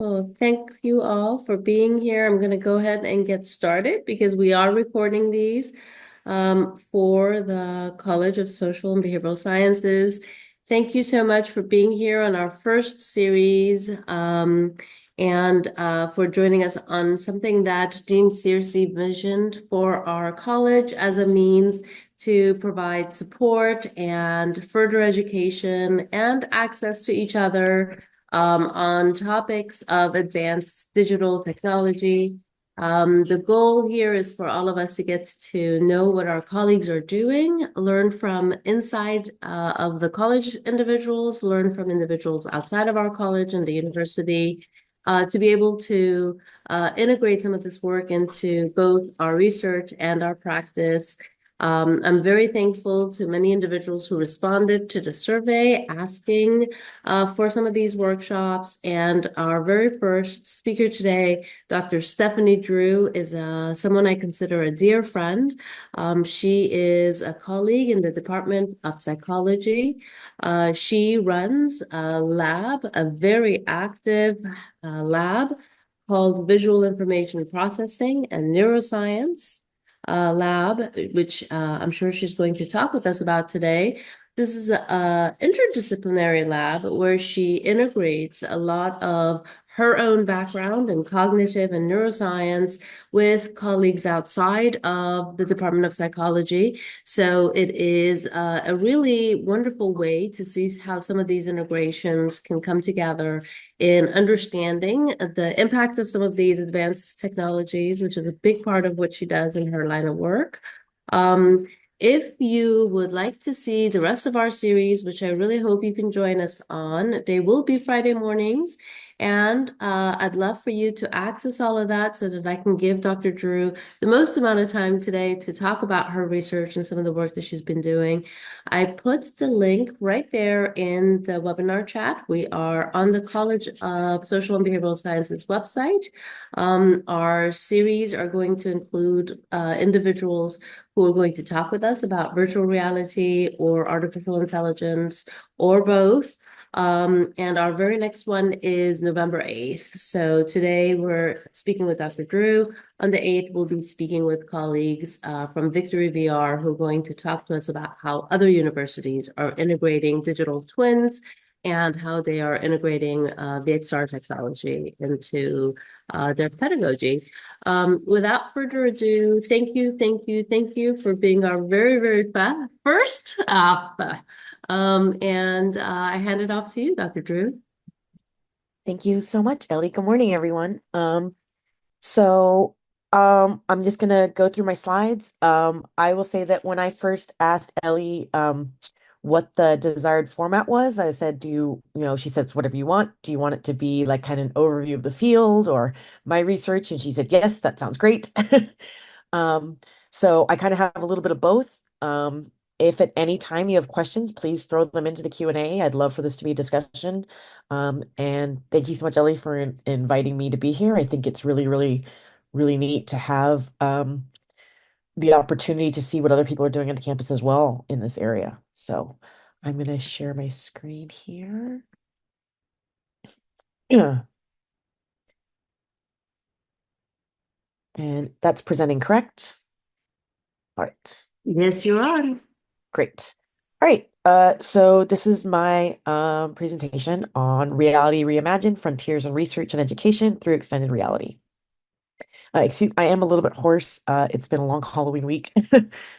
Well, thank you all for being here. I'm going to go ahead and get started because we are recording these for the College of Social and Behavioral Sciences. Thank you so much for being here on our first series and for joining us on something that Dean Searcy visioned for our college as a means to provide support and further education and access to each other on topics of advanced digital technology. The goal here is for all of us to get to know what our colleagues are doing, learn from inside of the college individuals, learn from individuals outside of our college and the university, to be able to integrate some of this work into both our research and our practice. I'm very thankful to many individuals who responded to the survey asking for some of these workshops. And our very first speaker today, Dr. Stefanie Drew, is someone I consider a dear friend. She is a colleague in the Department of Psychology. She runs a lab, a very active lab called Visual Information Processing and Neuroscience lab, which I'm sure she's going to talk with us about today. This is an interdisciplinary lab where she integrates a lot of her own background in cognitive and neuroscience with colleagues outside of the Department of Psychology. So it is a really wonderful way to see how some of these integrations can come together in understanding the impact of some of these advanced technologies, which is a big part of what she does in her line of work. Um, if you would like to see the rest of our series, which I really hope you can join us on, they will be Friday mornings. And I'd love for you to access all of that so that I can give Dr. Drew the most amount of time today to talk about her research and some of the work that she's been doing. I put the link right there in the webinar chat. We are on the College of Social and Behavioral Sciences website. Our series are going to include individuals who are going to talk with us about virtual reality or artificial intelligence or both. And our very next one is November 8th. So today we're speaking with Dr. Drew. On the 8th, we'll be speaking with colleagues from Victory VR who are going to talk to us about how other universities are integrating digital twins and how they are integrating VXR technology into their pedagogy. Without further ado, thank you for being our very first. I hand it off to you, Dr. Drew. Thank you so much, Ellie. Good morning, everyone. I'm just gonna go through my slides. I will say that when I first asked Ellie what the desired format was, I said, she said, it's whatever you want. Do you want it to be like kind of an overview of the field or my research? And she said, yes, that sounds great. Um, so I kind of have a little bit of both. If at any time you have questions, please throw them into the Q&A. I'd love for this to be a discussion. And thank you so much, Ellie, for inviting me to be here. I think it's really neat to have the opportunity to see what other people are doing at the campus as well in this area. So I'm going to share my screen here. Yeah. And that's presenting correct. All right. Yes, you're on. Great. All right. So this is my presentation on Reality Reimagined, Frontiers in Research and Education through Extended Reality. I am a little bit hoarse. It's been a long Halloween week,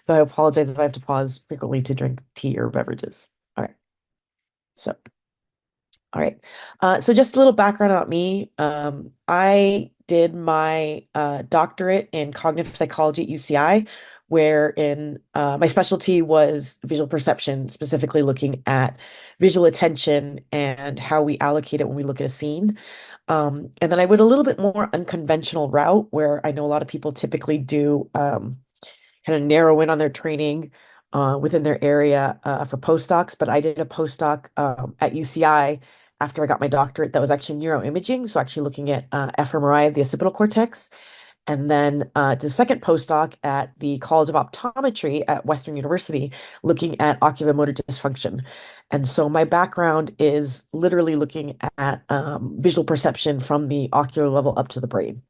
so I apologize if I have to pause frequently to drink tea or beverages. All right. So, all right. So just a little background about me. I did my doctorate in cognitive psychology at UCI, wherein my specialty was visual perception, specifically looking at visual attention and how we allocate it when we look at a scene. And then I went a little bit more unconventional route where I know a lot of people typically do kind of narrow in on their training within their area for postdocs, but I did a postdoc at UCI after I got my doctorate that was actually neuroimaging, so actually looking at fMRI of the occipital cortex. and then did a second postdoc at the College of Optometry at Western University, looking at ocular motor dysfunction. And so my background is literally looking at visual perception from the ocular level up to the brain.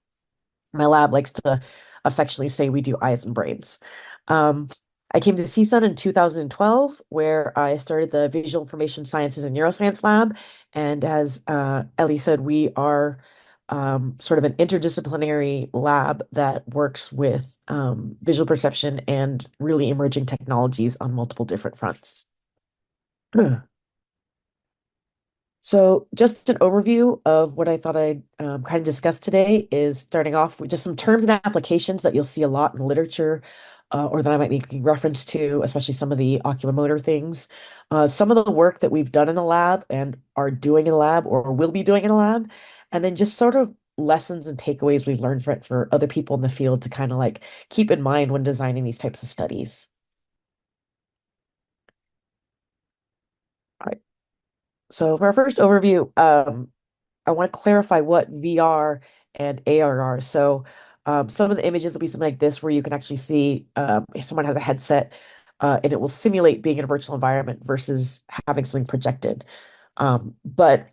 My lab likes to affectionately say we do eyes and brains. Um, I came to CSUN in 2012, where I started the Visual Information Sciences and Neuroscience Lab. And as Ellie said, we are sort of an interdisciplinary lab that works with visual perception and really emerging technologies on multiple different fronts. So, just an overview of what I thought I'd kind of discuss today is starting off with just some terms and applications that you'll see a lot in literature, or that I might be making reference to, especially some of the oculomotor things. Some of the work that we've done in the lab and are doing in the lab or will be doing in the lab, and then just sort of lessons and takeaways we've learned for other people in the field to kind of like keep in mind when designing these types of studies. All right. So, for our first overview, I want to clarify what VR and AR are. So, some of the images will be something like this, where you can actually see if someone has a headset, and it will simulate being in a virtual environment versus having something projected. But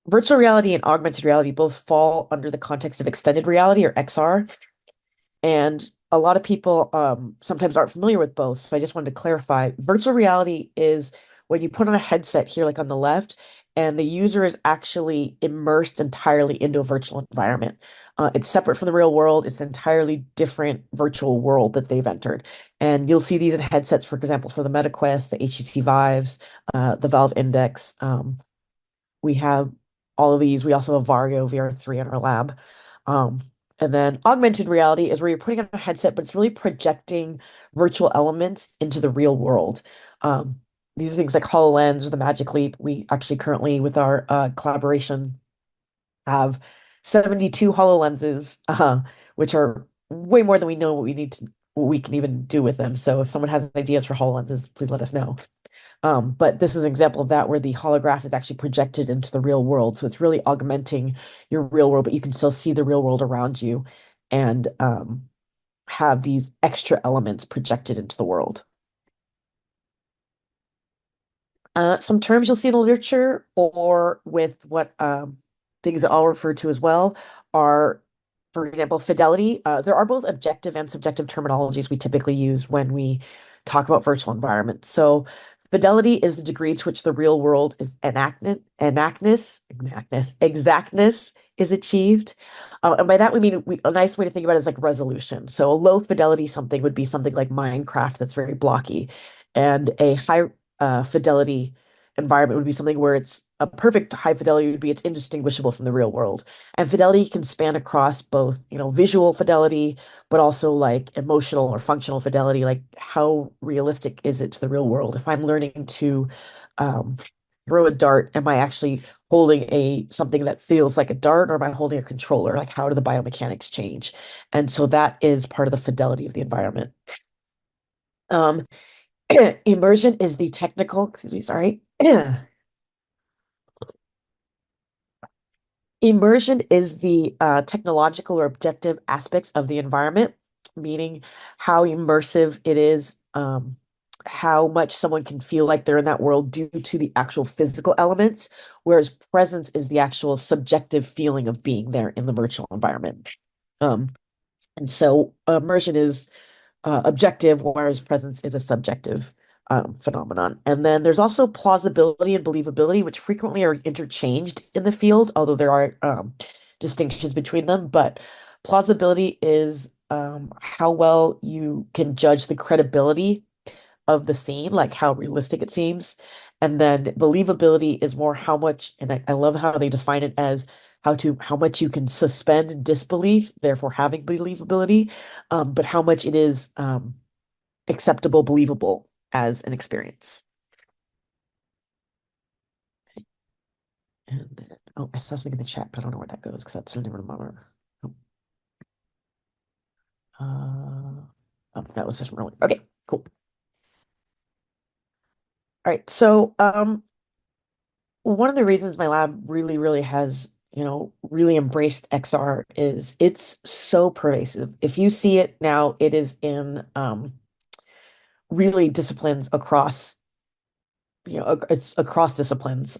virtual reality and augmented reality both fall under the context of extended reality or XR. And a lot of people sometimes aren't familiar with both. So I just wanted to clarify. Virtual reality is when you put on a headset here, like on the left, and the user is actually immersed entirely into a virtual environment. It's separate from the real world. It's an entirely different virtual world that they've entered. And you'll see these in headsets, for example, for the MetaQuest, the HTC Vives, the Valve Index. We have all of these. We also have Vario VR3 in our lab. Um, and then augmented reality is where you're putting on a headset, but it's really projecting virtual elements into the real world. Um, these are things like HoloLens or the Magic Leap. We actually currently, with our collaboration, have 72 HoloLenses, which are way more than we know what we can even do with them. So if someone has ideas for HoloLenses, please let us know. But this is an example of that where the holograph is actually projected into the real world. So it's really augmenting your real world, but you can still see the real world around you and have these extra elements projected into the world. Some terms you'll see in the literature or with what things that I'll refer to as well are, for example, fidelity. There are both objective and subjective terminologies we typically use when we talk about virtual environments. So fidelity is the degree to which the real world is exactness is achieved. And by that we mean a nice way to think about it is like resolution. So a low fidelity something would be something like Minecraft that's very blocky, and a high fidelity environment would be something where it's a perfect high fidelity would be it's indistinguishable from the real world. And fidelity can span across both, visual fidelity, but also like emotional or functional fidelity, like how realistic is it to the real world? If I'm learning to um, throw a dart, am I actually holding a something that feels like a dart, or am I holding a controller? Like how do the biomechanics change? And so that is part of the fidelity of the environment. Um, Immersion is the technical, excuse me, sorry. Immersion is the technological or objective aspects of the environment, meaning how immersive it is, how much someone can feel like they're in that world due to the actual physical elements, whereas presence is the actual subjective feeling of being there in the virtual environment. Um, and so immersion is objective, whereas presence is a subjective phenomenon. And then there's also plausibility and believability, which frequently are interchanged in the field, although there are distinctions between them. But plausibility is how well you can judge the credibility of the scene, like how realistic it seems. And then believability is more how much, and I love how they define it as how much you can suspend disbelief, therefore having believability, but how much it is acceptable, believable as an experience. And then, oh, I saw something in the chat, but I don't know where that goes because that's certainly one of my. Oh, that was just really okay. Cool. All right. So, one of the reasons my lab really, really has really embraced XR is it's so pervasive. If you see it now, it is in really disciplines across, it's across disciplines.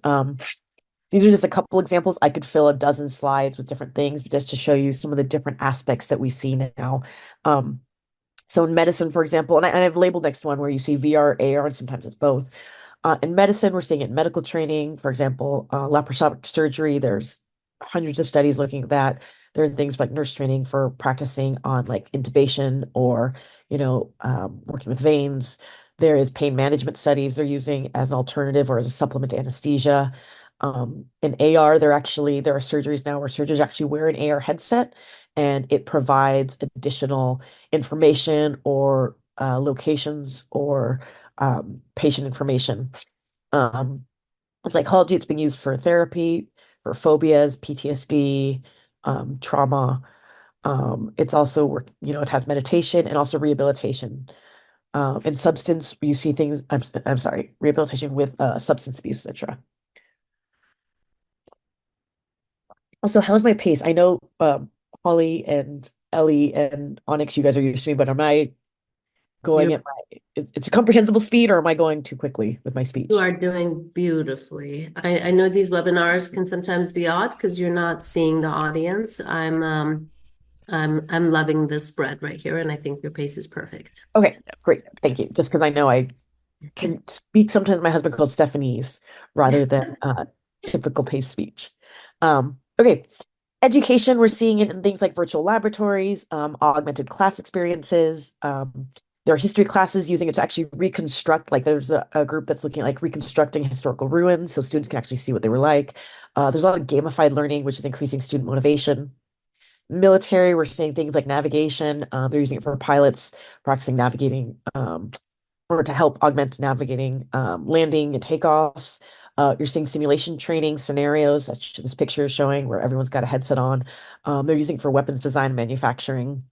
These are just a couple examples. I could fill a dozen slides with different things just to show you some of the different aspects that we see now. Um, so in medicine, for example, and I've labeled next one where you see VR, AR, and sometimes it's both. In medicine, we're seeing it in medical training, for example, laparoscopic surgery. There's hundreds of studies looking at that. There are things like nurse training for practicing on like intubation or, working with veins. There is pain management studies they're using as an alternative or as a supplement to anesthesia. In AR, there are surgeries now where surgeons actually wear an AR headset and it provides additional information or locations or patient information. Um, in psychology, it's being used for therapy, for phobias, PTSD, trauma. It's also it has meditation and also rehabilitation. In substance, you see things. I'm sorry, rehabilitation with substance abuse, etc. Also, how's my pace? I know Holly and Ellie and Onyx, you guys are used to me, but am I going You at it's a comprehensible speed or am I going too quickly with my you speech? are doing beautifully. I know these webinars can sometimes be odd because you're not seeing the audience. I'm loving this spread right here, and I think your pace is perfect. Okay, great. Thank you. Just because I know I can speak sometimes my husband called Stefanies rather than typical pace speech. Okay. Education, we're seeing it in things like virtual laboratories, augmented class experiences. There are history classes using it to actually reconstruct, like there's a group that's looking at like reconstructing historical ruins so students can actually see what they were like. There's a lot of gamified learning, which is increasing student motivation. Military, we're seeing things like navigation. They're using it for pilots, practicing navigating, or to help augment navigating landing and takeoffs. You're seeing simulation training scenarios that this picture is showing where everyone's got a headset on. They're using it for weapons design and manufacturing.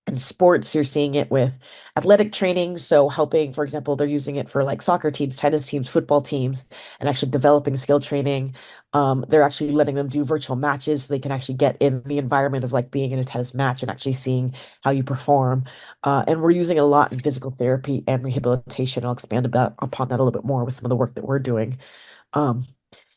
In sports, you're seeing it with athletic training. So helping, for example, they're using it for like soccer teams, tennis teams, football teams, and actually developing skill training. They're actually letting them do virtual matches so they can actually get in the environment of like being in a tennis match and actually seeing how you perform. And we're using it a lot in physical therapy and rehabilitation. I'll expand upon that a little bit more with some of the work that we're doing. Um,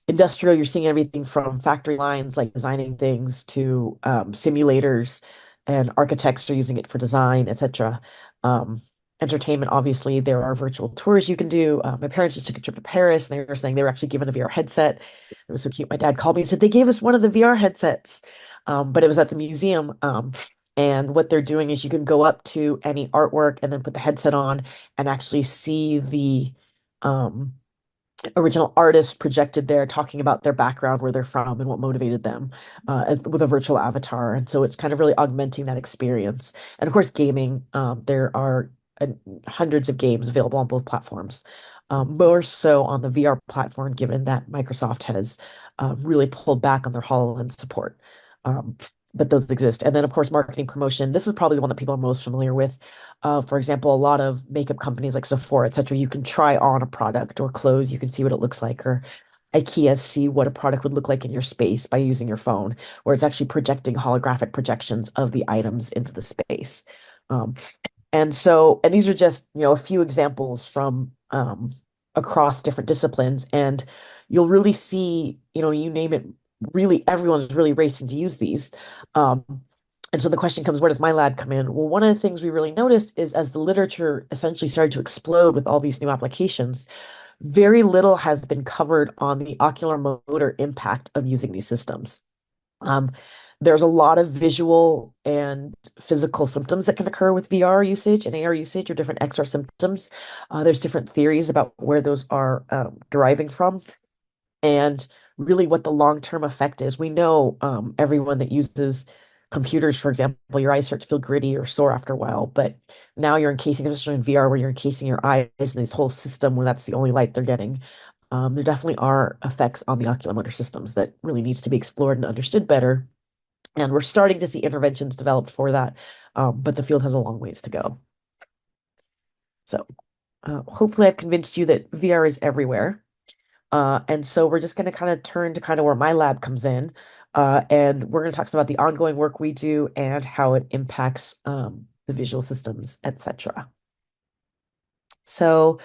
Industrial, you're seeing everything from factory lines, like designing things, to simulators, and architects are using it for design, etc. Um, Entertainment, obviously, there are virtual tours you can do. My parents just took a trip to Paris, and they were saying they were actually given a VR headset. It was so cute. My dad called me and said they gave us one of the VR headsets, but it was at the museum. And what they're doing is you can go up to any artwork and then put the headset on and actually see the um, original artists projected there talking about their background, where they're from, and what motivated them with a virtual avatar. And so it's kind of really augmenting that experience. And of course, gaming, there are hundreds of games available on both platforms. More so on the VR platform, given that Microsoft has really pulled back on their HoloLens support. Um, but those exist. And then, of course, marketing promotion. This is probably the one that people are most familiar with. For example, a lot of makeup companies like Sephora, etc., you can try on a product or clothes, you can see what it looks like, or IKEA see what a product would look like in your space by using your phone, where it's actually projecting holographic projections of the items into the space. Um, and these are just, a few examples from across different disciplines, and you'll really see, you name it, really everyone's really racing to use these. Um, and so the question comes, where does my lab come in? Well, one of the things we really noticed is as the literature essentially started to explode with all these new applications, very little has been covered on the ocular motor impact of using these systems. Um, there's a lot of visual and physical symptoms that can occur with VR usage and AR usage, or different XR symptoms. There's different theories about where those are deriving from and really what the long-term effect is. We know everyone that uses computers, for example, your eyes start to feel gritty or sore after a while, but now you're encasing, especially in VR, where you're encasing your eyes in this whole system where that's the only light they're getting. There definitely are effects on the oculomotor systems that really needs to be explored and understood better. And we're starting to see interventions developed for that, but the field has a long ways to go. So hopefully I've convinced you that VR is everywhere. And so we're just going to kind of turn to kind of where my lab comes in. And we're going to talk some about the ongoing work we do and how it impacts the visual systems, etc. So,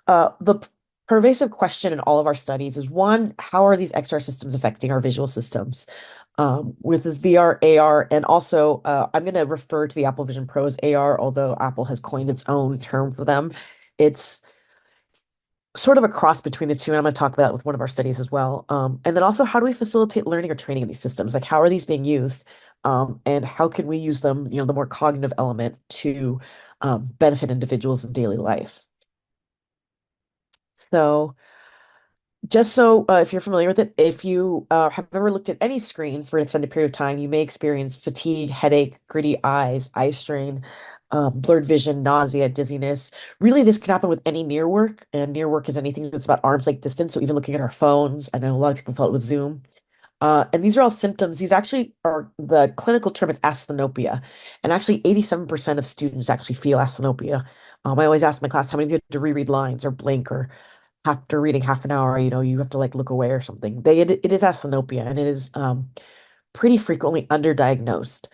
the pervasive question in all of our studies is one, how are these XR systems affecting our visual systems? With this VR, AR, and also I'm going to refer to the Apple Vision Pro as AR, although Apple has coined its own term for them. It's sort of a cross between the two, and I'm going to talk about that with one of our studies as well. And then also, how do we facilitate learning or training in these systems? Like, how are these being used? And how can we use them, the more cognitive element to benefit individuals in daily life? So, just so if you're familiar with it, if you have ever looked at any screen for an extended period of time, you may experience fatigue, headache, gritty eyes, eye strain, blurred vision, nausea, dizziness. Really, this can happen with any near work, and near work is anything that's about arm's length distance. So even looking at our phones, I know a lot of people felt it with Zoom. And these are all symptoms. These actually are the clinical term is asthenopia, and actually 87% of students actually feel asthenopia. I always ask my class, how many of you have to reread lines or blink or after reading half an hour, you have to like look away or something. It is asthenopia and it is pretty frequently underdiagnosed.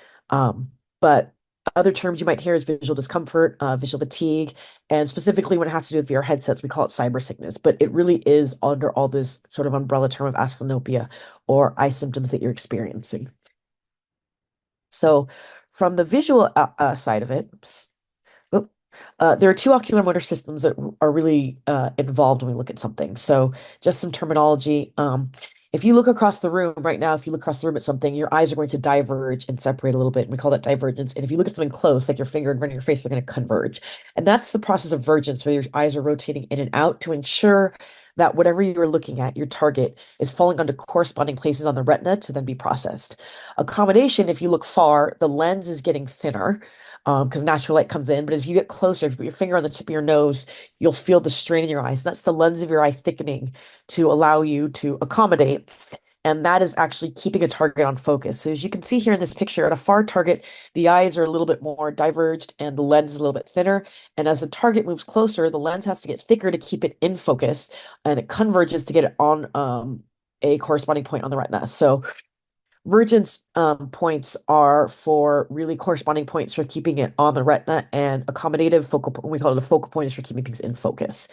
But other terms you might hear is visual discomfort, visual fatigue, and specifically when it has to do with VR headsets, we call it cyber sickness. But it really is under all this sort of umbrella term of asthenopia or eye symptoms that you're experiencing. So from the visual side of it, oops, there are two ocular motor systems that are really involved when we look at something. So, just some terminology. If you look across the room right now, if you look across the room at something, your eyes are going to diverge and separate a little bit. And we call that divergence. And if you look at something close, like your finger in front of your face, they're going to converge. And that's the process of vergence, where your eyes are rotating in and out to ensure that whatever you're looking at, your target, is falling onto corresponding places on the retina to then be processed. Accommodation, if you look far, the lens is getting thinner because natural light comes in. But as you get closer, if you put your finger on the tip of your nose, you'll feel the strain in your eyes. That's the lens of your eye thickening to allow you to accommodate. And that is actually keeping a target on focus. So as you can see here in this picture, at a far target, the eyes are a little bit more diverged and the lens is a little bit thinner. And as the target moves closer, the lens has to get thicker to keep it in focus, and it converges to get it on a corresponding point on the retina. So Vergence points are for really corresponding points for keeping it on the retina, and accommodative we call it a focal point, is for keeping things in focus.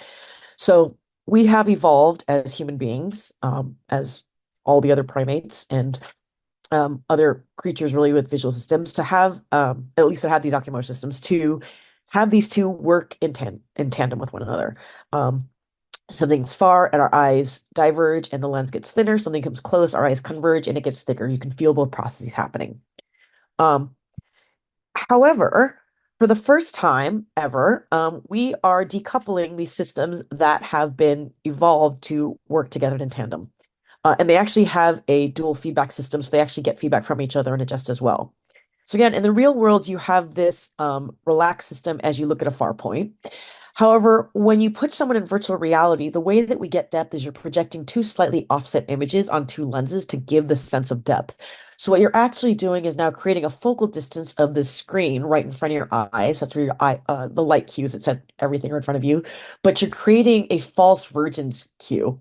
So we have evolved as human beings, as all the other primates and other creatures really with visual systems, to have, at least that have these ocular systems, to have these two work in tandem with one another. Something's far and our eyes diverge and the lens gets thinner. Something comes close, our eyes converge and it gets thicker. You can feel both processes happening. Um, However, for the first time ever, we are decoupling these systems that have been evolved to work together in tandem. And they actually have a dual feedback system, so they actually get feedback from each other and adjust as well. So again, in the real world, you have this relaxed system as you look at a far point. However, when you put someone in virtual reality, the way that we get depth is you're projecting two slightly offset images on two lenses to give the sense of depth. So what you're actually doing is now creating a focal distance of the screen right in front of your eyes. That's where your eye, the light cues that said everything are in front of you, but you're creating a false vergence cue,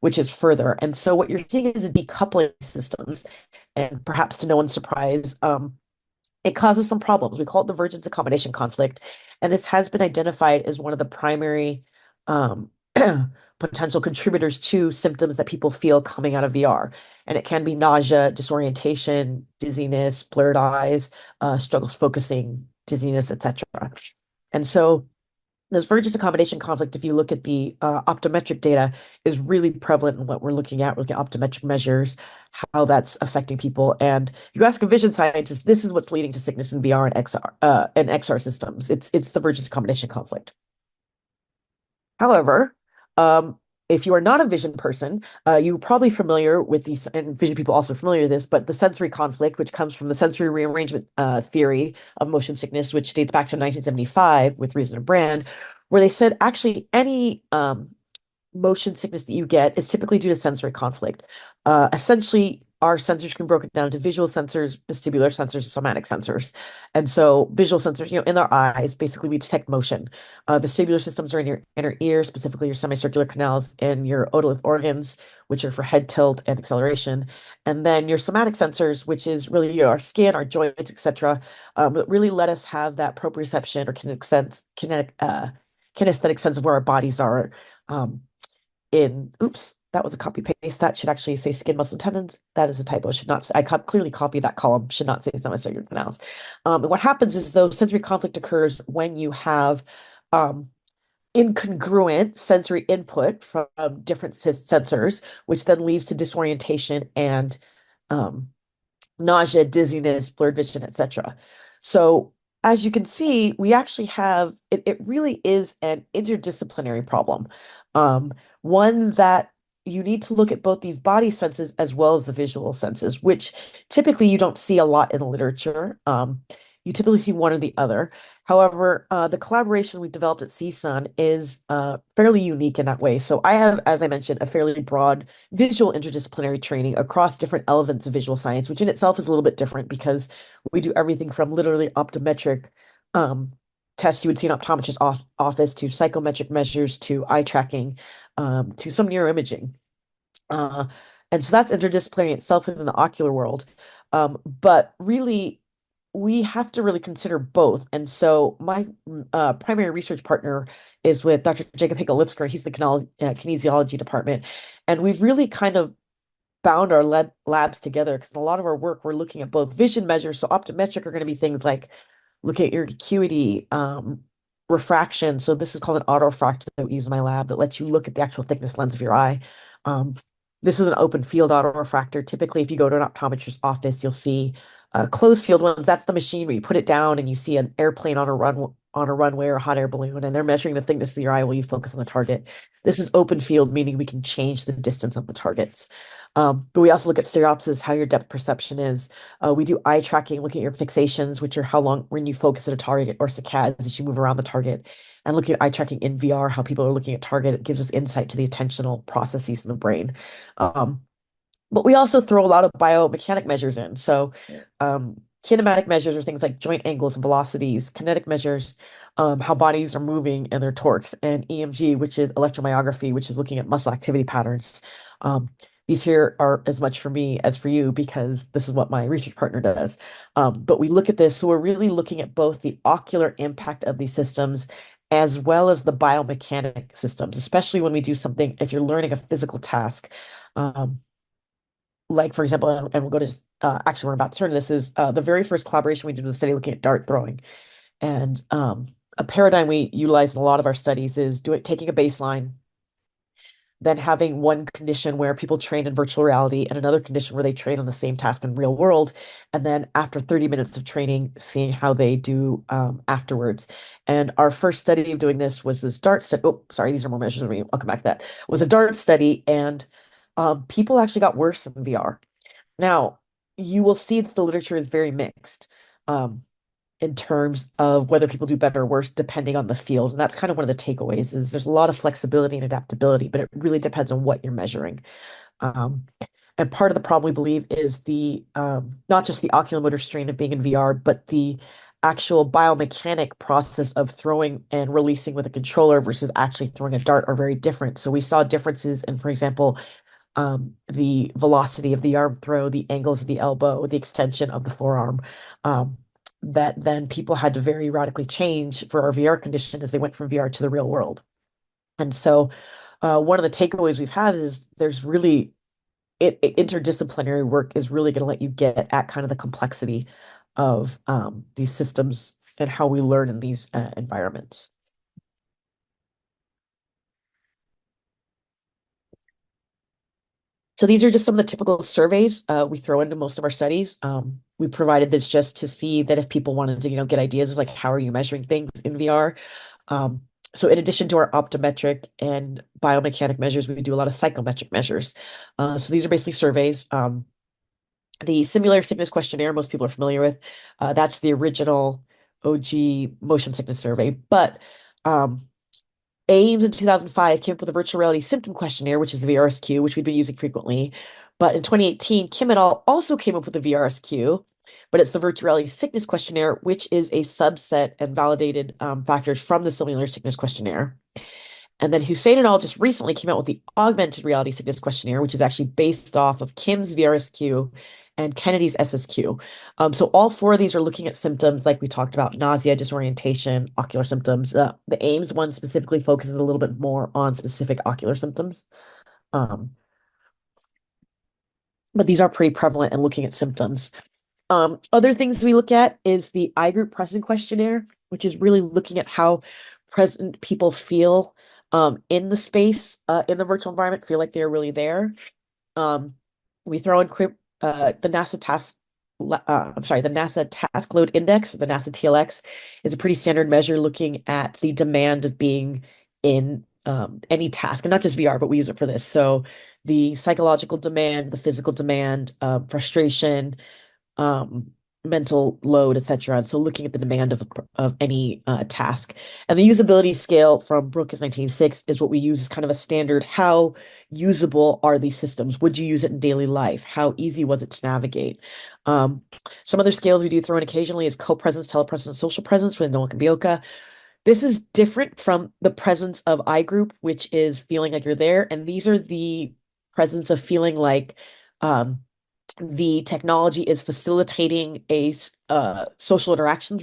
which is further. And so what you're seeing is a decoupling systems, and perhaps to no one's surprise, it causes some problems. We call it the vergence accommodation conflict. And this has been identified as one of the primary um, potential contributors to symptoms that people feel coming out of VR. And it can be nausea, disorientation, dizziness, blurred eyes, struggles focusing, dizziness, etc. And so this vergence accommodation conflict, if you look at the optometric data, is really prevalent in what we're looking at. We're looking at optometric measures, how that's affecting people. And if you ask a vision scientist, this is what's leading to sickness in VR and XR systems. It's the vergence accommodation conflict. However, if you are not a vision person, you're probably familiar with these, and vision people also familiar with this, but the sensory conflict, which comes from the sensory rearrangement theory of motion sickness, which dates back to 1975 with Reason and Brand, where they said actually any motion sickness that you get is typically due to sensory conflict. Essentially, our sensors can be broken down into visual sensors, vestibular sensors, and somatic sensors. And so visual sensors, in our eyes, basically we detect motion. Vestibular systems are in your inner ear, specifically your semicircular canals and your otolith organs, which are for head tilt and acceleration. And then your somatic sensors, which is really our skin, our joints, etc., that really let us have that proprioception or kinesthetic sense of where our bodies are. Um, oops, that was a copy paste. That should actually say skin, muscle, tendons. That is a typo. Should not say, clearly copy that column. Should not say semicellular canals. And what happens is though sensory conflict occurs when you have um, incongruent sensory input from different sensors, which then leads to disorientation and um, nausea, dizziness, blurred vision, etc. So as you can see, we actually have it really is an interdisciplinary problem. One that you need to look at both these body senses as well as the visual senses, which typically you don't see a lot in the literature. You typically see one or the other. However, the collaboration we've developed at CSUN is fairly unique in that way. So I have, as I mentioned, a fairly broad visual interdisciplinary training across different elements of visual science, which in itself is a little bit different because we do everything from literally optometric um, tests you would see in optometrist office to psychometric measures to eye tracking to some neuroimaging. Uh, and so that's interdisciplinary itself within the ocular world. But really, we have to really consider both. And so my primary research partner is with Dr. Jacob Hickle-Lipsker. He's the kinesiology department. And we've really kind of bound our labs together because in a lot of our work, we're looking at both vision measures. So optometric are going to be things like look at your acuity, refraction. So this is called an autorefractor that we use in my lab that lets you look at the actual thickness lens of your eye. Um, this is an open field autorefractor. Typically, if you go to an optometrist's office, you'll see closed field ones. That's the machine where you put it down and you see an airplane on a runway or a hot air balloon, and they're measuring the thickness of your eye while you focus on the target. This is open field, meaning we can change the distance of the targets. But we also look at stereopsis, how your depth perception is. We do eye tracking, looking at your fixations, which are how long when you focus at a target, or saccades as you move around the target, and looking at eye tracking in VR, how people are looking at target. It gives us insight to the attentional processes in the brain. Um, but we also throw a lot of biomechanic measures in. So, kinematic measures are things like joint angles and velocities, kinetic measures, how bodies are moving and their torques, and EMG, which is electromyography, which is looking at muscle activity patterns. Um, these here are as much for me as for you because this is what my research partner does. But we look at this, so we're really looking at both the ocular impact of these systems as well as the biomechanic systems, especially when we do something, if you're learning a physical task. Like for example, and we'll go to actually we're about to turn to this is the very first collaboration we did was a study looking at dart throwing, and a paradigm we utilize in a lot of our studies is taking a baseline, then having one condition where people train in virtual reality and another condition where they train on the same task in real world, and then after 30 minutes of training, seeing how they do afterwards. And our first study of doing this was this dart study. Oh, sorry, these are more measures of me. I'll come back to that. Was a dart study, and people actually got worse in VR. Now, you will see that the literature is very mixed in terms of whether people do better or worse depending on the field. And that's kind of one of the takeaways is there's a lot of flexibility and adaptability, but it really depends on what you're measuring. Um, and part of the problem we believe is the not just the oculomotor strain of being in VR, but the actual biomechanic process of throwing and releasing with a controller versus actually throwing a dart are very different. So we saw differences in, for example, the velocity of the arm throw, the angles of the elbow, the extension of the forearm, that then people had to very radically change for our VR condition as they went from VR to the real world. And so, one of the takeaways we've had is there's really interdisciplinary work is really going to let you get at kind of the complexity of these systems and how we learn in these environments. So these are just some of the typical surveys we throw into most of our studies. We provided this just to see that if people wanted to, get ideas of like how are you measuring things in VR. Um, so in addition to our optometric and biomechanic measures, we do a lot of psychometric measures. So these are basically surveys. The Simulator Sickness Questionnaire, most people are familiar with. That's the original OG motion sickness survey. But Ames in 2005 came up with a virtual reality symptom questionnaire, which is the VRSQ, which we've been using frequently. But in 2018, Kim et al. Also came up with the VRSQ, but it's the virtual reality sickness questionnaire, which is a subset and validated factors from the similar sickness questionnaire. And then Hussein et al. Just recently came out with the augmented reality sickness questionnaire, which is actually based off of Kim's VRSQ and Kennedy's SSQ. So all four of these are looking at symptoms like we talked about, nausea, disorientation, ocular symptoms. The AIMS one specifically focuses a little bit more on specific ocular symptoms. Um, but these are pretty prevalent in looking at symptoms. Other things we look at is the I group present questionnaire, which is really looking at how present people feel in the space, in the virtual environment, feel like they're really there. Um, we throw in the NASA the NASA Task Load Index, the NASA TLX, is a pretty standard measure looking at the demand of being in any task, and not just VR, but we use it for this. So the psychological demand, the physical demand, frustration, um, mental load, etc. And so looking at the demand of any task. And the usability scale from Brookes 1906 is what we use as kind of a standard. How usable are these systems? Would you use it in daily life? How easy was it to navigate? Um, some other scales we do throw in occasionally is co-presence, telepresence, social presence with Noah Kambioka. This is different from the presence of I group, which is feeling like you're there. And these are the presence of feeling like um, the technology is facilitating social interactions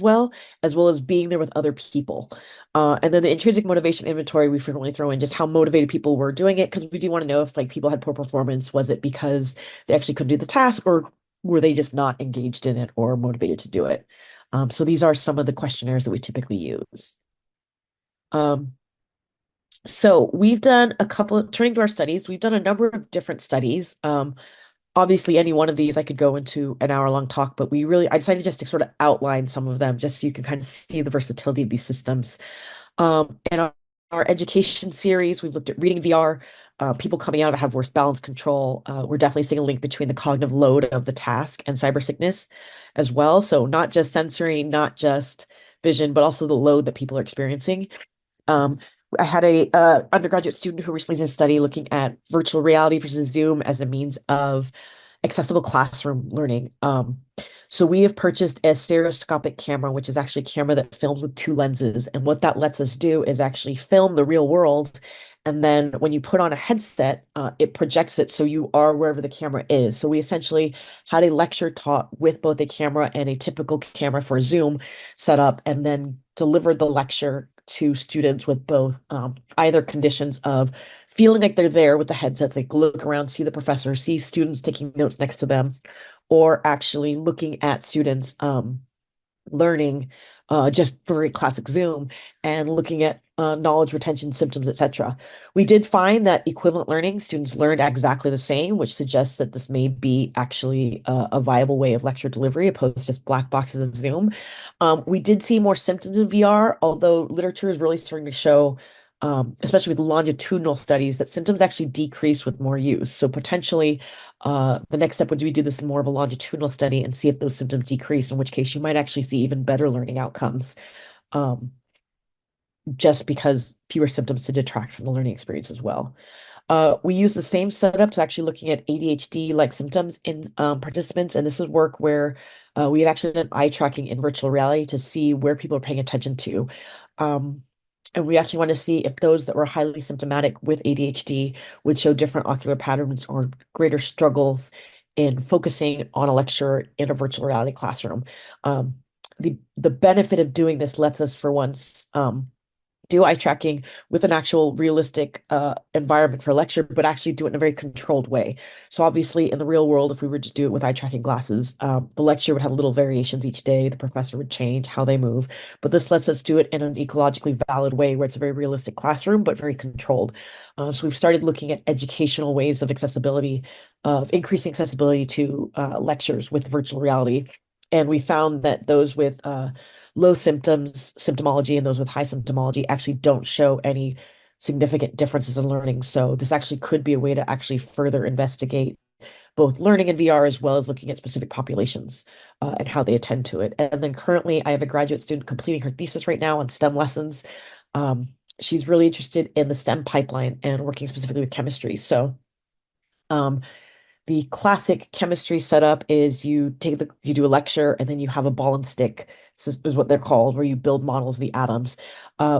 as well as being there with other people. And then the intrinsic motivation inventory, we frequently throw in just how motivated people were doing it, because we do want to know if like people had poor performance. Was it because they actually couldn't do the task, or were they just not engaged in it or motivated to do it? So these are some of the questionnaires that we typically use. Um, so we've done turning to our studies, we've done a number of different studies. Obviously, any one of these I could go into an hour-long talk, but I decided just to sort of outline some of them just so you can kind of see the versatility of these systems. In our education series, we've looked at reading VR, people coming out of have worse balance control. We're definitely seeing a link between the cognitive load of the task and cyber sickness as well. So not just sensory, not just vision, but also the load that people are experiencing. Um, I had a undergraduate student who recently did a study looking at virtual reality versus Zoom as a means of accessible classroom learning. So we have purchased a stereoscopic camera, which is actually a camera that films with two lenses. And what that lets us do is actually film the real world. And then when you put on a headset, it projects it so you are wherever the camera is. So we essentially had a lecture taught with both a camera and a typical camera for Zoom set up, and then delivered the lecture to students with both either conditions of feeling like they're there with the headsets, like look around, see the professor, see students taking notes next to them, or actually looking at students learning just very classic Zoom and looking at knowledge retention symptoms, etc. We did find that equivalent learning, students learned exactly the same, which suggests that this may be actually a viable way of lecture delivery opposed to just black boxes of Zoom. We did see more symptoms in VR, although literature is really starting to show, especially with longitudinal studies, that symptoms actually decrease with more use. So potentially, the next step would be to do this in more of a longitudinal study and see if those symptoms decrease, in which case you might actually see even better learning outcomes, um, just because fewer symptoms to detract from the learning experience as well. We use the same setup to actually looking at ADHD-like symptoms in participants, and this is work where we have actually done eye tracking in virtual reality to see where people are paying attention to. Um, and we actually want to see if those that were highly symptomatic with ADHD would show different ocular patterns or greater struggles in focusing on a lecture in a virtual reality classroom. Um, the benefit of doing this lets us, for once, do eye tracking with an actual realistic environment for lecture, but actually do it in a very controlled way. So obviously, in the real world, if we were to do it with eye tracking glasses, the lecture would have little variations each day. The professor would change how they move, but this lets us do it in an ecologically valid way, where it's a very realistic classroom, but very controlled. So we've started looking at educational ways of accessibility, of increasing accessibility to lectures with virtual reality. And we found that those with low symptomology and those with high symptomology actually don't show any significant differences in learning. So this actually could be a way to actually further investigate both learning in VR as well as looking at specific populations and how they attend to it. And then currently, I have a graduate student completing her thesis right now on STEM lessons. She's really interested in the STEM pipeline and working specifically with chemistry. So um, The classic chemistry setup is you do a lecture and then you have a ball and stick, is what they're called, where you build models of the atoms.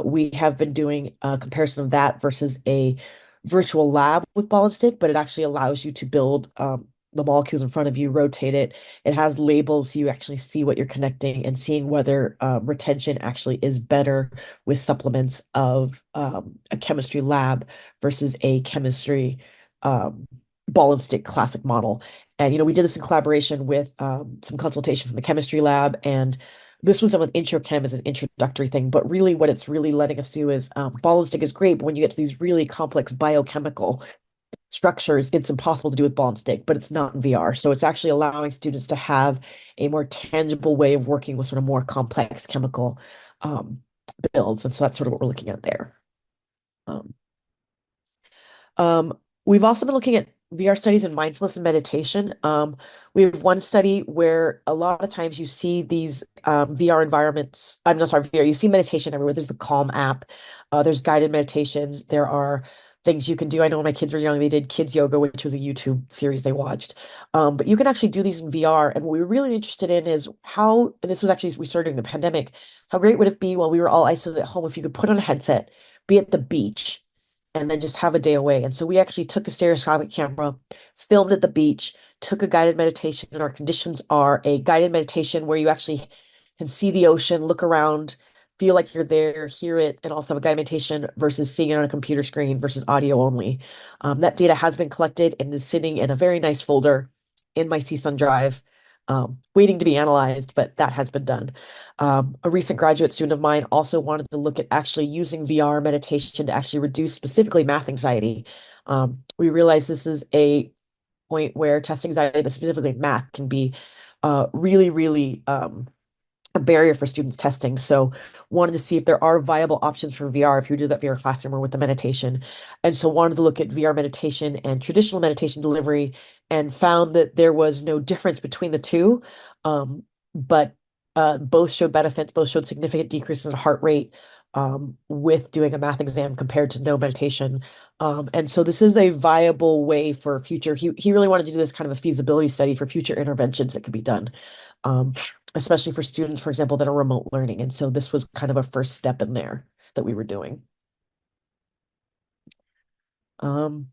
We have been doing a comparison of that versus a virtual lab with ball and stick, but it actually allows you to build the molecules in front of you, rotate it. It has labels, so you actually see what you're connecting and seeing whether retention actually is better with supplements of a chemistry lab versus a chemistry um, ball and stick classic model. And we did this in collaboration with some consultation from the chemistry lab, and this was done with intro chem as an introductory thing. But really, what it's really letting us do is ball and stick is great, but when you get to these really complex biochemical structures, it's impossible to do with ball and stick, but it's not in VR. So it's actually allowing students to have a more tangible way of working with sort of more complex chemical um, builds. And so that's sort of what we're looking at there. Um, um, we've also been looking at VR studies in mindfulness and meditation. We have one study where a lot of times you see these VR environments. I'm not sorry, VR. You see meditation everywhere. There's the Calm app. There's guided meditations. There are things you can do. I know when my kids were young, they did kids yoga, which was a YouTube series they watched. But you can actually do these in VR. And what we were really interested in is how, and this was actually, we started during the pandemic, how great would it be while we were all isolated at home if you could put on a headset, be at the beach, and then just have a day away. And so we actually took a stereoscopic camera, filmed at the beach, took a guided meditation, and our conditions are a guided meditation where you actually can see the ocean, look around, feel like you're there, hear it, and also have a guided meditation versus seeing it on a computer screen versus audio only. That data has been collected and is sitting in a very nice folder in my CSUN drive, waiting to be analyzed, but that has been done. A recent graduate student of mine also wanted to look at actually using VR meditation to actually reduce specifically math anxiety. We realize this is a point where test anxiety, but specifically math, can be really, really a barrier for students testing. So wanted to see if there are viable options for VR if you do that VR classroom or with the meditation. And so wanted to look at VR meditation and traditional meditation delivery and found that there was no difference between the two. But both showed benefits, both showed significant decreases in heart rate with doing a math exam compared to no meditation. And so this is a viable way for future. He really wanted to do this kind of a feasibility study for future interventions that could be done. Um, Especially for students, for example, that are remote learning. And so this was kind of a first step in there that we were doing. Um,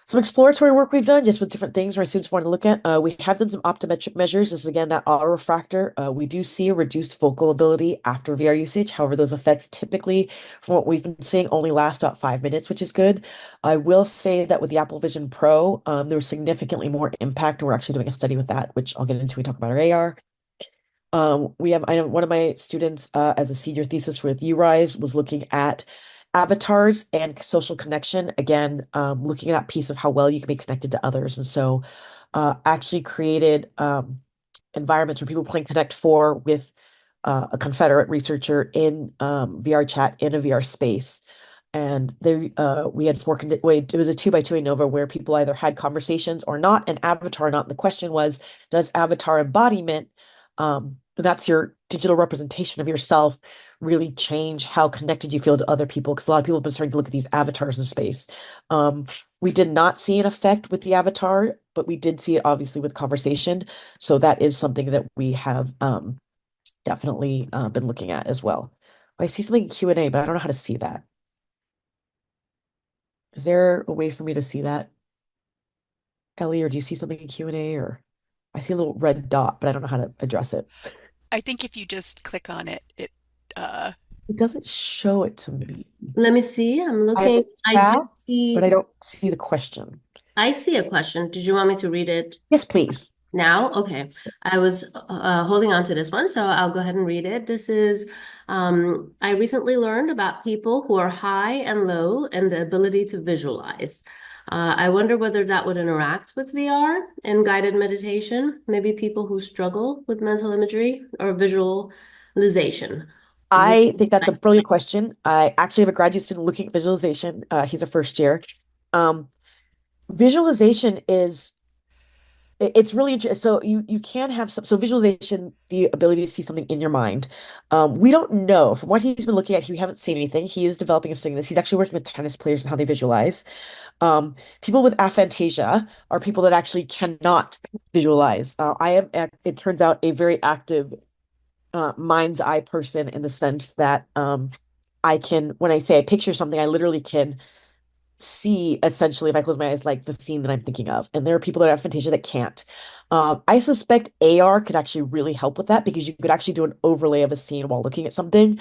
some exploratory work we've done just with different things our students want to look at. We have done some optometric measures. This is again that autorefractor. We do see a reduced focal ability after VR usage. However, those effects typically, from what we've been seeing, only last about 5 minutes, which is good. I will say that with the Apple Vision Pro, there was significantly more impact. We're actually doing a study with that, which I'll get into. We talk about our AR. I know one of my students, as a senior thesis with URISE, was looking at avatars and social connection. Again, looking at that piece of how well you can be connected to others. And so, actually created environments where people playing Connect 4 with a Confederate researcher in VR chat in a VR space. And we had it was a 2x2 ANOVA where people either had conversations or not, an avatar not. And the question was, does avatar embodiment, that's your digital representation of yourself, really change how connected you feel to other people? Because a lot of people have been starting to look at these avatars in space. Um, we did not see an effect with the avatar, but we did see it obviously with conversation. So that is something that we have definitely been looking at as well. I see something in Q&A, but I don't know how to see that. Is there a way for me to see that, Ellie, or do you see something in Q&A, or I see a little red dot, but I don't know how to address it. I think if you just click on it, uh, It doesn't show it to me. Let me see. I'm I have looking. the I do chat, but I see. don't see the question. I see a question. Did you want me to read it Yes, please. now? Okay. I was holding on to this one, so I'll go ahead and read it. This is, I recently learned about people who are high and low and the ability to visualize. I wonder whether that would interact with VR and guided meditation. Maybe people who struggle with mental imagery or visualization. What- I think that's a brilliant question. I actually have a graduate student looking at visualization. He's a first year. Um, Visualization is It's really interesting. So you can have some, so visualization, the ability to see something in your mind. We don't know from what he's been looking at. We haven't seen anything. He is developing a study in this. He's actually working with tennis players and how they visualize. People with aphantasia are people that actually cannot visualize. I am, it turns out, a very active mind's eye person in the sense that I can, when I say I picture something, I literally can see essentially if I close my eyes like the scene that I'm thinking of. And there are people that have aphantasia that can't. I suspect AR could actually really help with that because you could actually do an overlay of a scene while looking at something.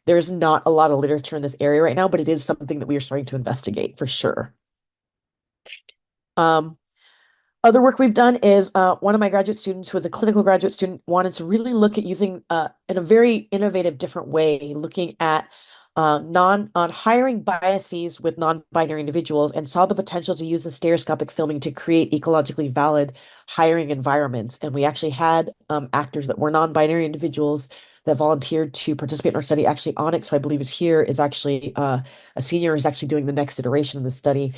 There's not a lot of literature in this area right now, but it is something that we are starting to investigate for sure. Um, Other work we've done is one of my graduate students, who was a clinical graduate student, wanted to really look at using in a very innovative, different way, looking at non on hiring biases with non-binary individuals, and saw the potential to use the stereoscopic filming to create ecologically valid hiring environments. And we actually had actors that were non-binary individuals that volunteered to participate in our study. Actually, Onyx, who I believe is here, is actually a senior, is actually doing the next iteration of the study.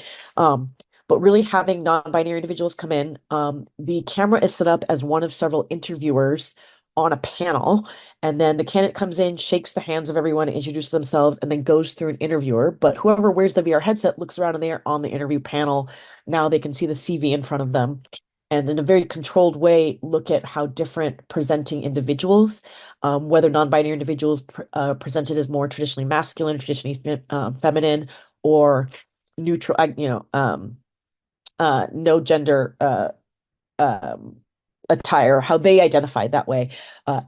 But really having non-binary individuals come in. The camera is set up as one of several interviewers on a panel, and then the candidate comes in, shakes the hands of everyone, introduces themselves, and then goes through an interviewer. But whoever wears the VR headset looks around and they are on the interview panel. Now they can see the CV in front of them. And in a very controlled way, look at how different presenting individuals, whether non-binary individuals presented as more traditionally masculine, traditionally feminine, or neutral, no gender um, attire, how they identified that way,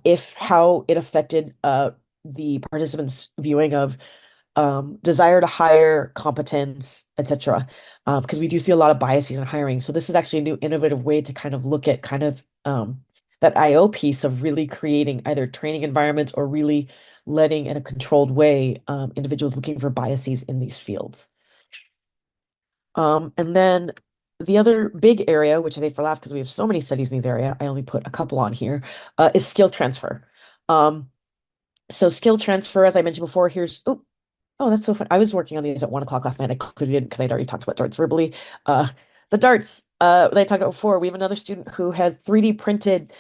if how it affected the participants' viewing of desire to hire, competence, etc. Because we do see a lot of biases in hiring. So this is actually a new innovative way to kind of look at kind of that IO piece of really creating either training environments or really letting in a controlled way individuals looking for biases in these fields. And then the other big area, which I think for laugh because we have so many studies in these area, I only put a couple on here, is skill transfer. Um, so skill transfer, as I mentioned before, oh, that's so fun. I was working on these at 1 o'clock last night. I clearly didn't because I'd already talked about darts verbally. The darts that I talked about before, we have another student who has 3D printed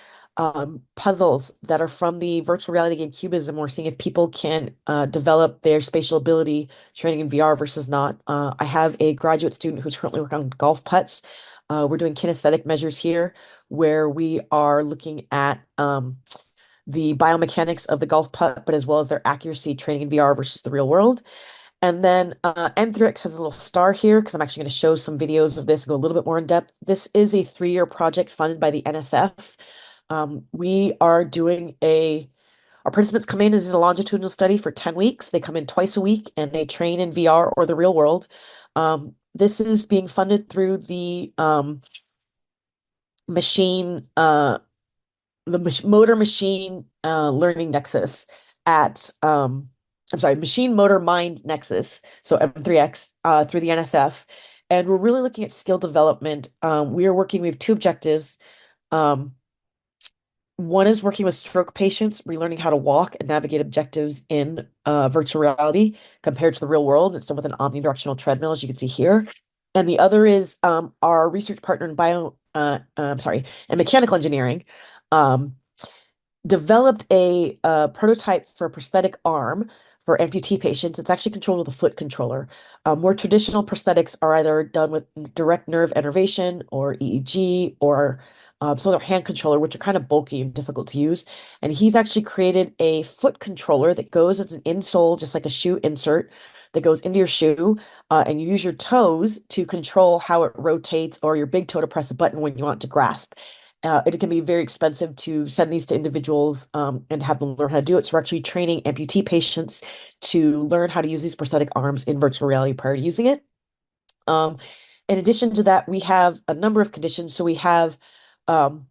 puzzles that are from the virtual reality game Cubism. We're seeing if people can develop their spatial ability training in VR versus not. I have a graduate student who's currently working on golf putts. We're doing kinesthetic measures here where we are looking at the biomechanics of the golf putt, but as well as their accuracy training in VR versus the real world. And then M3X has a little star here because I'm actually going to show some videos of this and go a little bit more in depth. This is a 3-year project funded by the NSF. We are doing our participants come in as a longitudinal study for 10 weeks. They come in twice a week and they train in VR or the real world. This is being funded through the machine motor machine learning nexus at I'm sorry, machine motor mind nexus, so M3X through the NSF. And we're really looking at skill development. We have two objectives. Um, One is working with stroke patients, relearning how to walk and navigate objectives in virtual reality compared to the real world. It's done with an omnidirectional treadmill, as you can see here. And the other is our research partner in in mechanical engineering. Um, Developed a prototype for a prosthetic arm for amputee patients. It's actually controlled with a foot controller. More traditional prosthetics are either done with direct nerve innervation or EEG or some other hand controller, which are kind of bulky and difficult to use. And he's actually created a foot controller that goes as an insole, just like a shoe insert that goes into your shoe. And you use your toes to control how it rotates or your big toe to press a button when you want to grasp. It can be very expensive to send these to individuals and have them learn how to do it. So we're actually training amputee patients to learn how to use these prosthetic arms in virtual reality prior to using it. Um, in addition to that, we have a number of conditions. So we have um,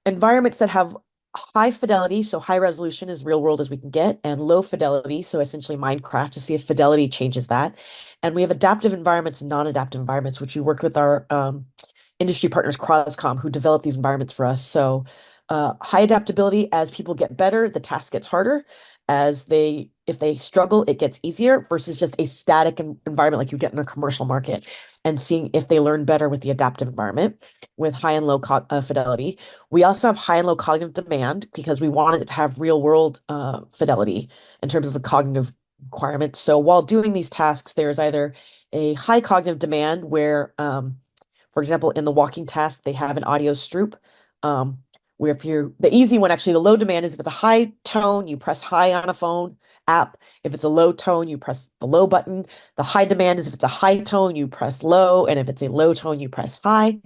environments that have high fidelity, so high resolution as real world as we can get, and low fidelity, so essentially Minecraft to see if fidelity changes that. And we have adaptive environments and non-adaptive environments, which we worked with our industry partners, Croscom, who developed these environments for us. So High adaptability, as people get better, the task gets harder. If they struggle, it gets easier versus just a static environment like you get in a commercial market, and seeing if they learn better with the adaptive environment with high and low fidelity. We also have high and low cognitive demand because we wanted it to have real world fidelity in terms of the cognitive requirements. So while doing these tasks, there's either a high cognitive demand where, for example, in the walking task, they have an audio stroop. Um, where if you're the easy one, actually, the low demand is if it's a high tone, you press high on a phone app. If it's a low tone, you press the low button. The high demand is if it's a high tone, you press low, and if it's a low tone, you press high.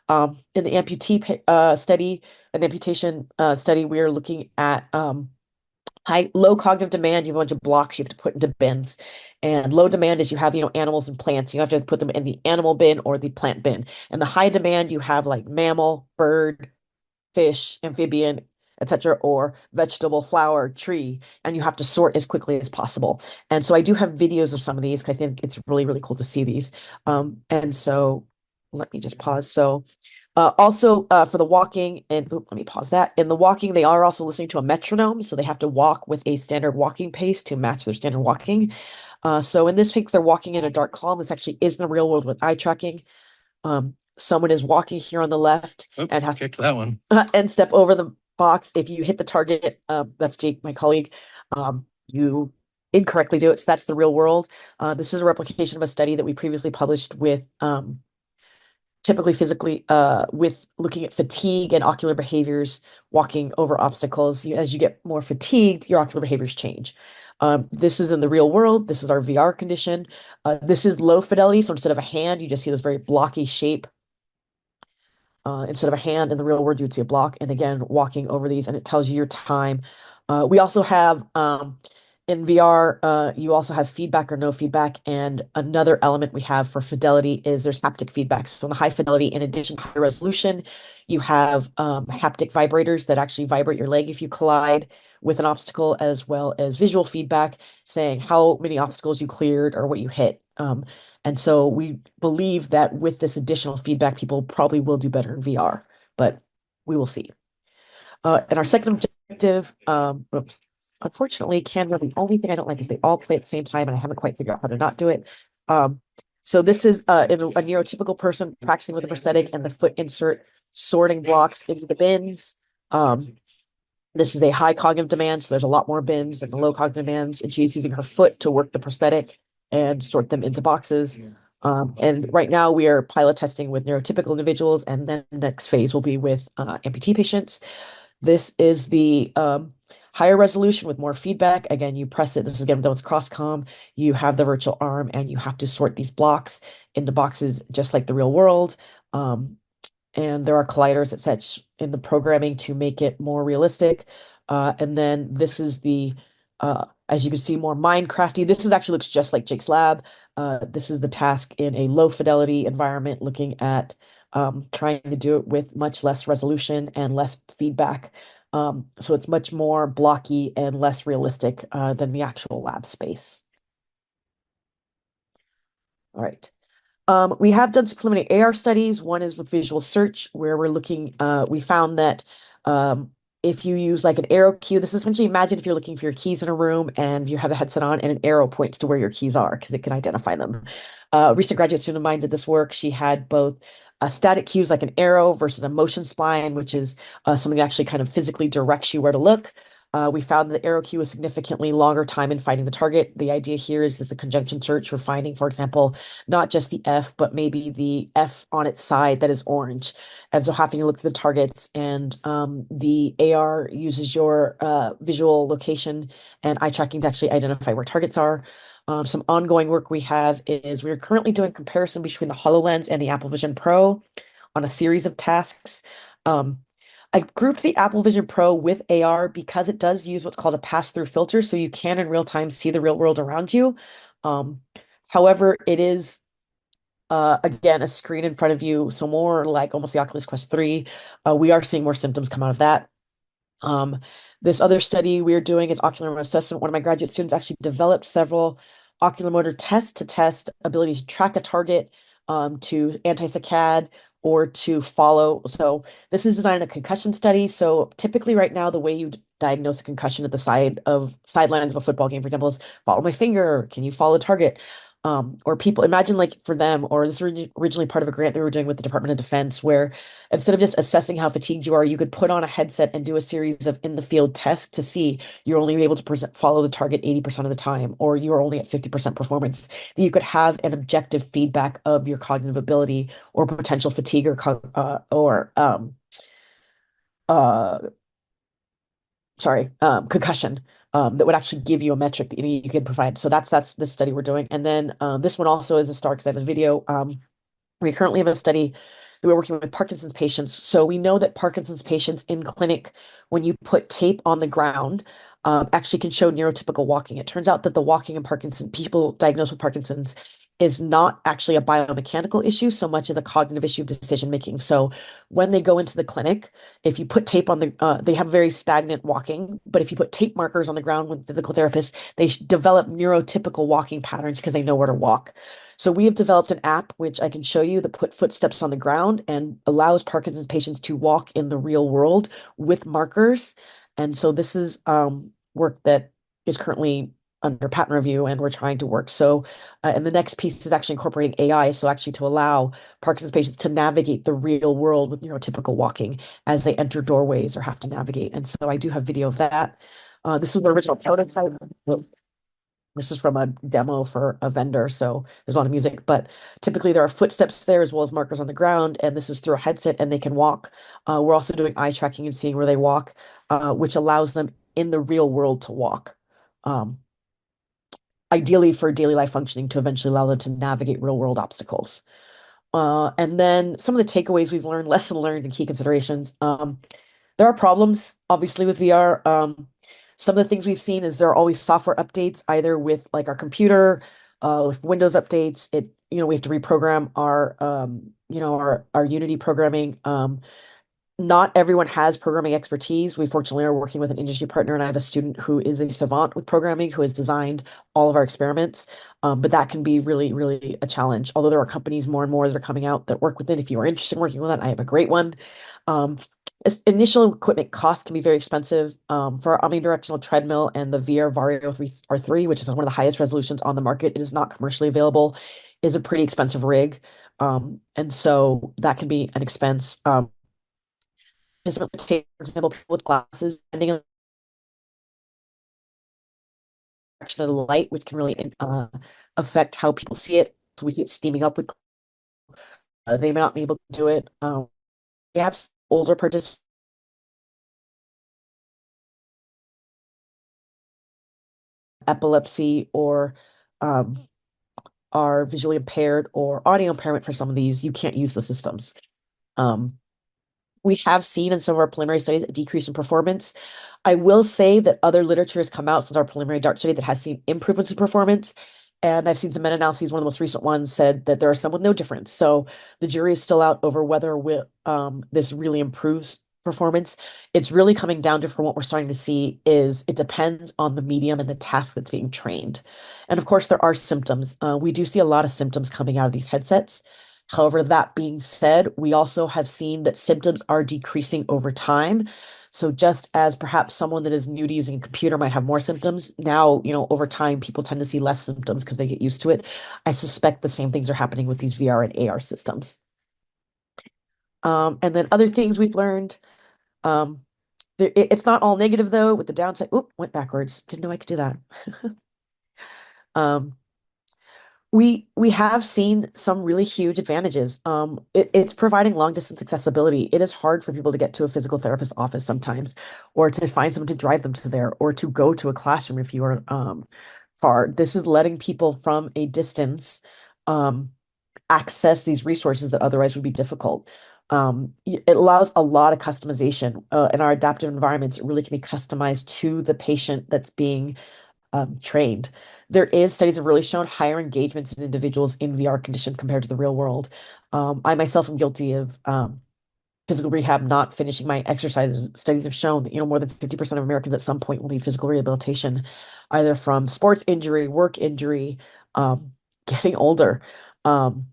In the study, an amputation study, we are looking at low cognitive demand. You have a bunch of blocks you have to put into bins, and low demand is you have animals and plants. You have to put them in the animal bin or the plant bin. And the high demand, you have like mammal, bird, fish, amphibian, etc., or vegetable, flower, tree, and you have to sort as quickly as possible. And so I do have videos of some of these because I think it's really, really cool to see these. And so let me just pause. So also for the walking, and let me pause that. In the walking, they are also listening to a metronome, so they have to walk with a standard walking pace to match their standard walking. So in this case, they're walking in a dark column. This actually is in the real world with eye tracking. Someone is walking here on the left and has kicked that one and step over the box. If you hit the target, that's Jake, my colleague, you incorrectly do it. So that's the real world. This is a replication of a study that we previously published with typically physically with looking at fatigue and ocular behaviors walking over obstacles. As you get more fatigued, your ocular behaviors change. This is in the real world. This is our VR condition. This is low fidelity. So instead of a hand, you just see this very blocky shape. Instead of a hand in the real world, you would see a block. And again, walking over these, and it tells you your time. We also have in VR, you also have feedback or no feedback. And another element we have for fidelity is there's haptic feedback. So in the high fidelity, in addition to high resolution, you have haptic vibrators that actually vibrate your leg if you collide with an obstacle, as well as visual feedback saying how many obstacles you cleared or what you hit. And so we believe that with this additional feedback, people probably will do better in VR, but we will see. And our second objective, unfortunately, Canva, the only thing I don't like is they all play at the same time, and I haven't quite figured out how to not do it. So this is in a neurotypical person practicing with a prosthetic and the foot insert sorting blocks into the bins. This is a high cognitive demand, so there's a lot more bins than the low cognitive demands, and she's using her foot to work the prosthetic and sort them into boxes. And right now we are pilot testing with neurotypical individuals, and then the next phase will be with amputee patients. This is the higher resolution with more feedback. Again, you press it. This is again done with cross-comm. You have the virtual arm, and you have to sort these blocks into boxes just like the real world. And there are colliders et such in the programming to make it more realistic. And then this is the, as you can see, more Minecrafty. This is actually looks just like Jake's lab. This is the task in a low fidelity environment, looking at trying to do it with much less resolution and less feedback. So it's much more blocky and less realistic than the actual lab space. All right. We have done some preliminary AR studies. One is with visual search, where we're looking, we found that if you use like an arrow cue, this is essentially, imagine if you're looking for your keys in a room and you have a headset on and an arrow points to where your keys are because it can identify them. A recent graduate student of mine did this work. She had both static cues like an arrow versus a motion spline, which is something that actually kind of physically directs you where to look. We found that the arrow cue was significantly longer time in finding the target. The idea here is the conjunction search. We're finding, for example, not just the F, but maybe the F on its side that is orange. And so having to look at the targets, and the AR uses your visual location and eye tracking to actually identify where targets are. Some ongoing work we have is we're currently doing comparison between the HoloLens and the Apple Vision Pro on a series of tasks. I grouped the Apple Vision Pro with AR because it does use what's called a pass-through filter, so you can in real time see the real world around you. However, it is again a screen in front of you, so more like almost the Oculus Quest 3. We are seeing more symptoms come out of that. This other study we're doing is ocular motor assessment. One of my graduate students actually developed several ocular motor tests to test ability to track a target, to anti-saccade, or to follow. So this is designed a concussion study. So typically right now, the way you diagnose a concussion at the sidelines of a football game, for example, is follow my finger. Can you follow target? Or people imagine like for them, or this was originally part of a grant they were doing with the Department of Defense, where instead of just assessing how fatigued you are, you could put on a headset and do a series of in the field tests to see you're only able to follow the target 80% of the time, or you're only at 50% performance. That you could have an objective feedback of your cognitive ability or potential fatigue uh concussion, that would actually give you a metric that you can provide. So that's this study we're doing. And then this one also is a star because I have a video. We currently have a study that we're working with Parkinson's patients. So we know that Parkinson's patients in clinic, when you put tape on the ground, actually can show neurotypical walking. It turns out that the walking in Parkinson, people diagnosed with Parkinson's, is not actually a biomechanical issue so much as a cognitive issue of decision making. So when they go into the clinic, if you put tape on they have very stagnant walking, but if you put tape markers on the ground with physical therapists, they develop neurotypical walking patterns because they know where to walk. So we have developed an app which I can show you that put footsteps on the ground and allows Parkinson's patients to walk in the real world with markers. And so this is work that is currently under patent review and we're trying to work. So, and the next piece is actually incorporating AI. So actually to allow Parkinson's patients to navigate the real world with neurotypical walking as they enter doorways or have to navigate. And so I do have video of that. This is the original prototype. This is from a demo for a vendor, so there's a lot of music, but typically there are footsteps there as well as markers on the ground, and this is through a headset and they can walk. We're also doing eye tracking and seeing where they walk, which allows them in the real world to walk. Um, Ideally for daily life functioning to eventually allow them to navigate real world obstacles. And then some of the takeaways we've learned, lesson learned and key considerations. There are problems, obviously, with VR. Some of the things we've seen is there are always software updates, either with like our computer, with Windows updates. We have to reprogram our Unity programming. Not everyone has programming expertise. We fortunately are working with an industry partner, and I have a student who is a savant with programming who has designed all of our experiments. But that can be really, really a challenge. Although there are companies more and more that are coming out that work with it. If you are interested in working with that, I have a great one. Um, Initial equipment cost can be very expensive. For our omnidirectional treadmill and the VR Vario 3 R3, which is one of the highest resolutions on the market, it is not commercially available, is a pretty expensive rig. And so that can be an expense. Just take, for example, people with glasses, depending on the direction of the light, which can really affect how people see it. So we see it steaming up with, they may not be able to do it. We have older participants, epilepsy, or um, are visually impaired or audio impairment for some of these, you can't use the systems. Um, we have seen in some of our preliminary studies a decrease in performance. I will say that other literature has come out since our preliminary DART study that has seen improvements in performance. And I've seen some meta-analyses. One of the most recent ones said that there are some with no difference. So the jury is still out over whether this really improves performance. It's really coming down to, from what we're starting to see, is it depends on the medium and the task that's being trained. And of course, there are symptoms. We do see a lot of symptoms coming out of these headsets. However, that being said, we also have seen that symptoms are decreasing over time. So just as perhaps someone that is new to using a computer might have more symptoms, now, over time, people tend to see less symptoms because they get used to it. I suspect the same things are happening with these VR and AR systems. And then other things we've learned, um, it's not all negative though, with the downside. Oop, went backwards. Didn't know I could do that. Um, we have seen some really huge advantages. It's providing long distance accessibility. It is hard for people to get to a physical therapist office sometimes, or to find someone to drive them to there, or to go to a classroom if you are far. This is letting people from a distance um, access these resources that otherwise would be difficult. It allows a lot of customization in our adaptive environments. It really can be customized to the patient that's being trained. There is studies have really shown higher engagements in individuals in VR condition compared to the real world. I myself am guilty of physical rehab, not finishing my exercises. Studies have shown that, more than 50% of Americans at some point will need physical rehabilitation, either from sports injury, work injury, getting older. Um,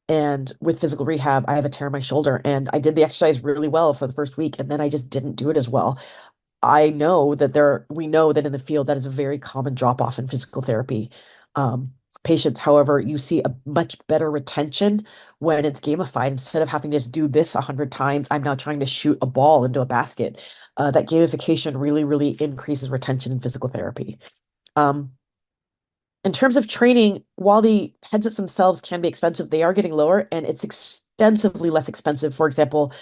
And with physical rehab, I have a tear in my shoulder, and I did the exercise really well for the first week, and then I just didn't do it as well. We know that in the field that is a very common drop off in physical therapy um, patients. However, you see a much better retention when it's gamified. Instead of having to just do this 100 times, I'm now trying to shoot a ball into a basket. That gamification really, really increases retention in physical therapy. Um, in terms of training, while the headsets themselves can be expensive, they are getting lower and it's extensively less expensive. For example,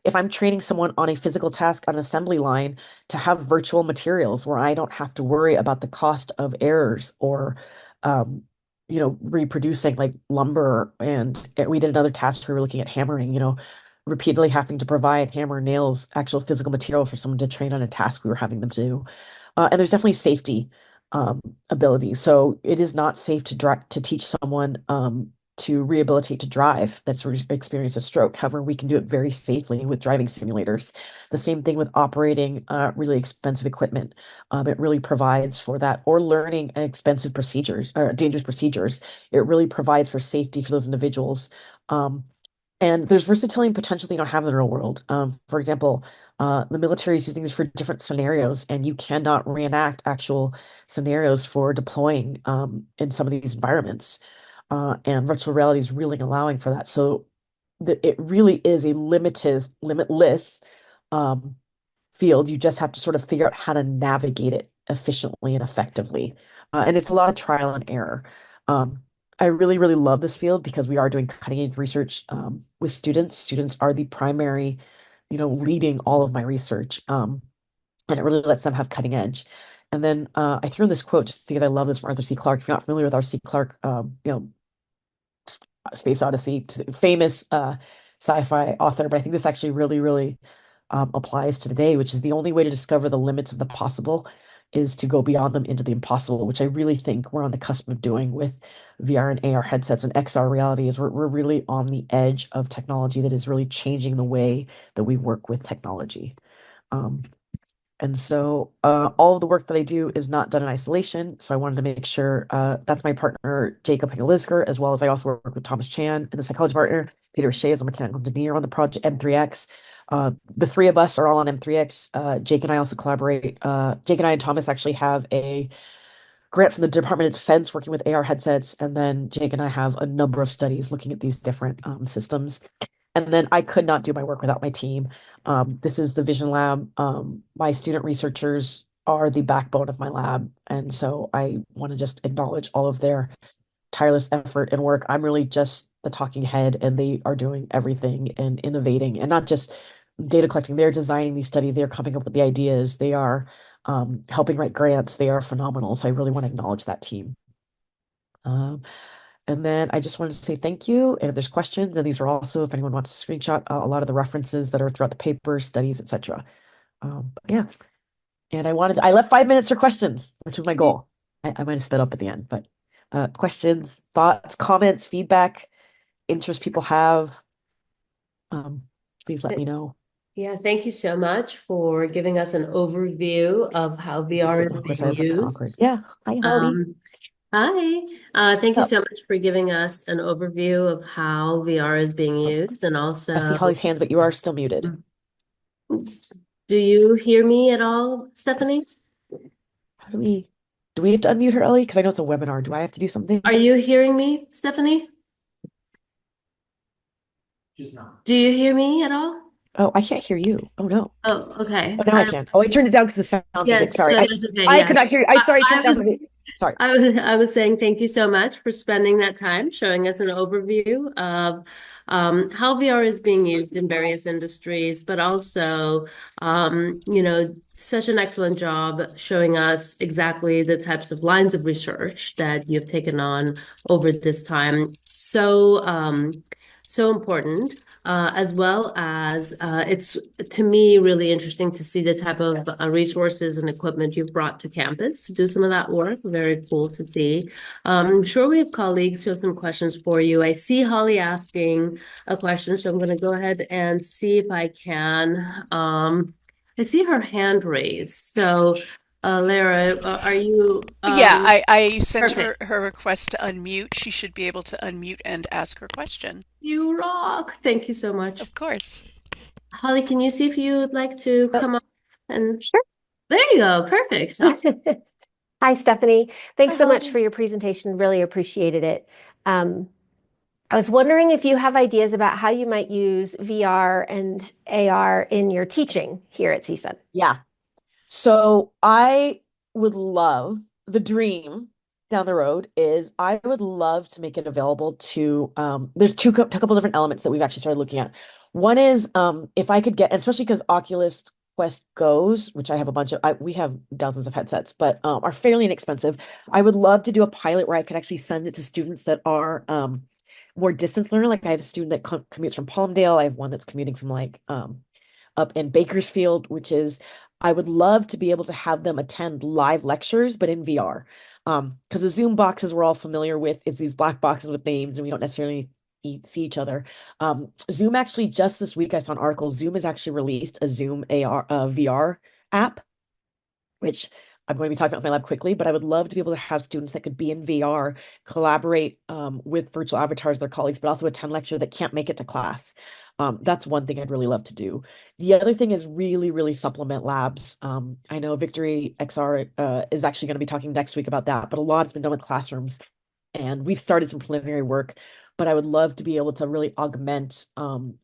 if I'm training someone on a physical task on an assembly line to have virtual materials where I don't have to worry about the cost of errors or um, reproducing like lumber. And we did another task where we were looking at hammering, repeatedly having to provide hammer, nails, actual physical material for someone to train on a task we were having them do. And there's definitely safety ability. So it is not safe to teach someone to rehabilitate to drive that's experienced a stroke. However, we can do it very safely with driving simulators. The same thing with operating really expensive equipment. It really provides for that, or learning expensive procedures or dangerous procedures. It really provides for safety for those individuals. Um, and there's versatility and potential that you don't have in the real world. For example, the military is using this for different scenarios, and you cannot reenact actual scenarios for deploying in some of these environments. And virtual reality is really allowing for that. So it really is a limitless um, field. You just have to sort of figure out how to navigate it efficiently and effectively. And it's a lot of trial and error. Um, I really, really love this field because we are doing cutting edge research with students. Students are the primary, leading all of my research. And it really lets them have cutting edge. And then I threw in this quote just because I love this from Arthur C. Clarke. If you're not familiar with Arthur C. Clarke, Space Odyssey, famous sci-fi author, but I think this actually really, really applies to today, which is the only way to discover the limits of the possible is to go beyond them into the impossible, which I really think we're on the cusp of doing with VR and AR headsets and XR reality is we're really on the edge of technology that is really changing the way that we work with technology. Um, and so all of the work that I do is not done in isolation. So I wanted to make sure that's my partner, Jacob Hingelisker, as well as I also work with Thomas Chan and the psychology partner, Peter Shea, as a mechanical engineer on the project M3X. The three of us are all on M3X. Jake and I also collaborate. Jake and I and Thomas actually have a grant from the Department of Defense working with AR headsets. And then Jake and I have a number of studies looking at these different systems. And then I could not do my work without my team. This is the Vision Lab. My student researchers are the backbone of my lab. And so I want to just acknowledge all of their tireless effort and work. I'm really just the talking head, and they are doing everything and innovating and not just data collecting. They're designing these studies, they're coming up with the ideas, they are helping write grants. They are phenomenal. So I really want to acknowledge that team. Um, and then I just wanted to say thank you. And if there's questions, and these are also, if anyone wants to screenshot a lot of the references that are throughout the paper, studies, etc. Yeah. And I left 5 minutes for questions, which was my goal. I might have sped up at the end, but questions, thoughts, comments, feedback, interest people have, please let me know. Yeah, thank you so much for giving us an overview of how VR is Of course, I being have an awkward. used. Yeah. Hi, Holly. Hi, thank you What's so up? much for giving us an overview of how VR is being Oh, used, and I see also, Holly's hands, but you are still muted. do you hear me at all, Stephanie? How do we have to unmute her, Ellie? Because I know it's a webinar. Do I have to do something? Are you hearing me, Stephanie? Do you hear me at all? Oh, I can't hear you. Oh no. Oh, okay. Oh, now I can. Oh, I turned it down because the sound was like, Yes, sorry. so that's okay. I Yeah. could not hear you. I sorry, I I turned it down. was Sorry. I was saying thank you so much for spending that time showing us an overview of how VR is being used in various industries, but also, such an excellent job showing us exactly the types of lines of research that you've taken on over this time. So important. As well as it's to me really interesting to see the type of resources and equipment you've brought to campus to do some of that work. Very cool to see. I'm sure we have colleagues who have some questions for you. I see Holly asking a question, so I'm going to go ahead and see if I can. I see her hand raised. So Lara, are you Yeah, I sent perfect? her request to unmute. She should be able to unmute and ask her question. You rock. Thank you so much. Of course. Holly, can you see if you would like to Oh, come up and sure. there you go. Perfect. Awesome. Hi, Stephanie. Hi, Thanks so much Holly. for your presentation. Really appreciated it. Um, I was wondering if you have ideas about how you might use VR and AR in your teaching here at CSUN. Yeah. So I would love the dream down the road is I would love to make it available to there's a couple different elements that we've actually started looking at. One is if I could get, and especially because Oculus Quest Goes, which I have a bunch of we have dozens of headsets, but are fairly inexpensive. I would love to do a pilot where I could actually send it to students that are more distance learner. Like I have a student that commutes from Palmdale. I have one that's commuting from like up in Bakersfield, which is I would love to be able to have them attend live lectures, but in VR. Because the Zoom boxes we're all familiar with, it's these black boxes with names, and we don't necessarily see each other. Zoom actually just this week I saw an article. Zoom has actually released a Zoom AR VR app, which I'm going to be talking about in my lab quickly, but I would love to be able to have students that could be in VR, collaborate with virtual avatars, their colleagues, but also attend lecture that can't make it to class. That's one thing I'd really love to do. The other thing is really, really supplement labs. I know Victory XR is actually going to be talking next week about that, but a lot has been done with classrooms and we've started some preliminary work, but I would love to be able to really augment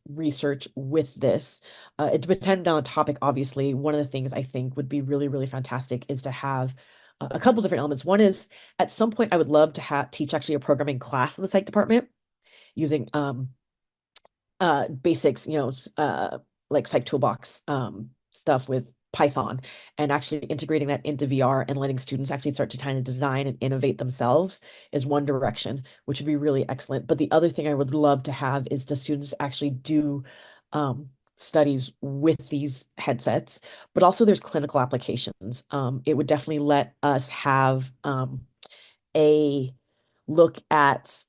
research with this. It depends on the topic, obviously. One of the things I think would be really, really fantastic is to have a couple different elements. One is at some point I would love to teach actually a programming class in the psych department using basics, like Psych Toolbox stuff with Python and actually integrating that into VR and letting students actually start to kind of design and innovate themselves is one direction, which would be really excellent. But the other thing I would love to have is the students actually do studies with these headsets, but also there's clinical applications. It would definitely let us have a look at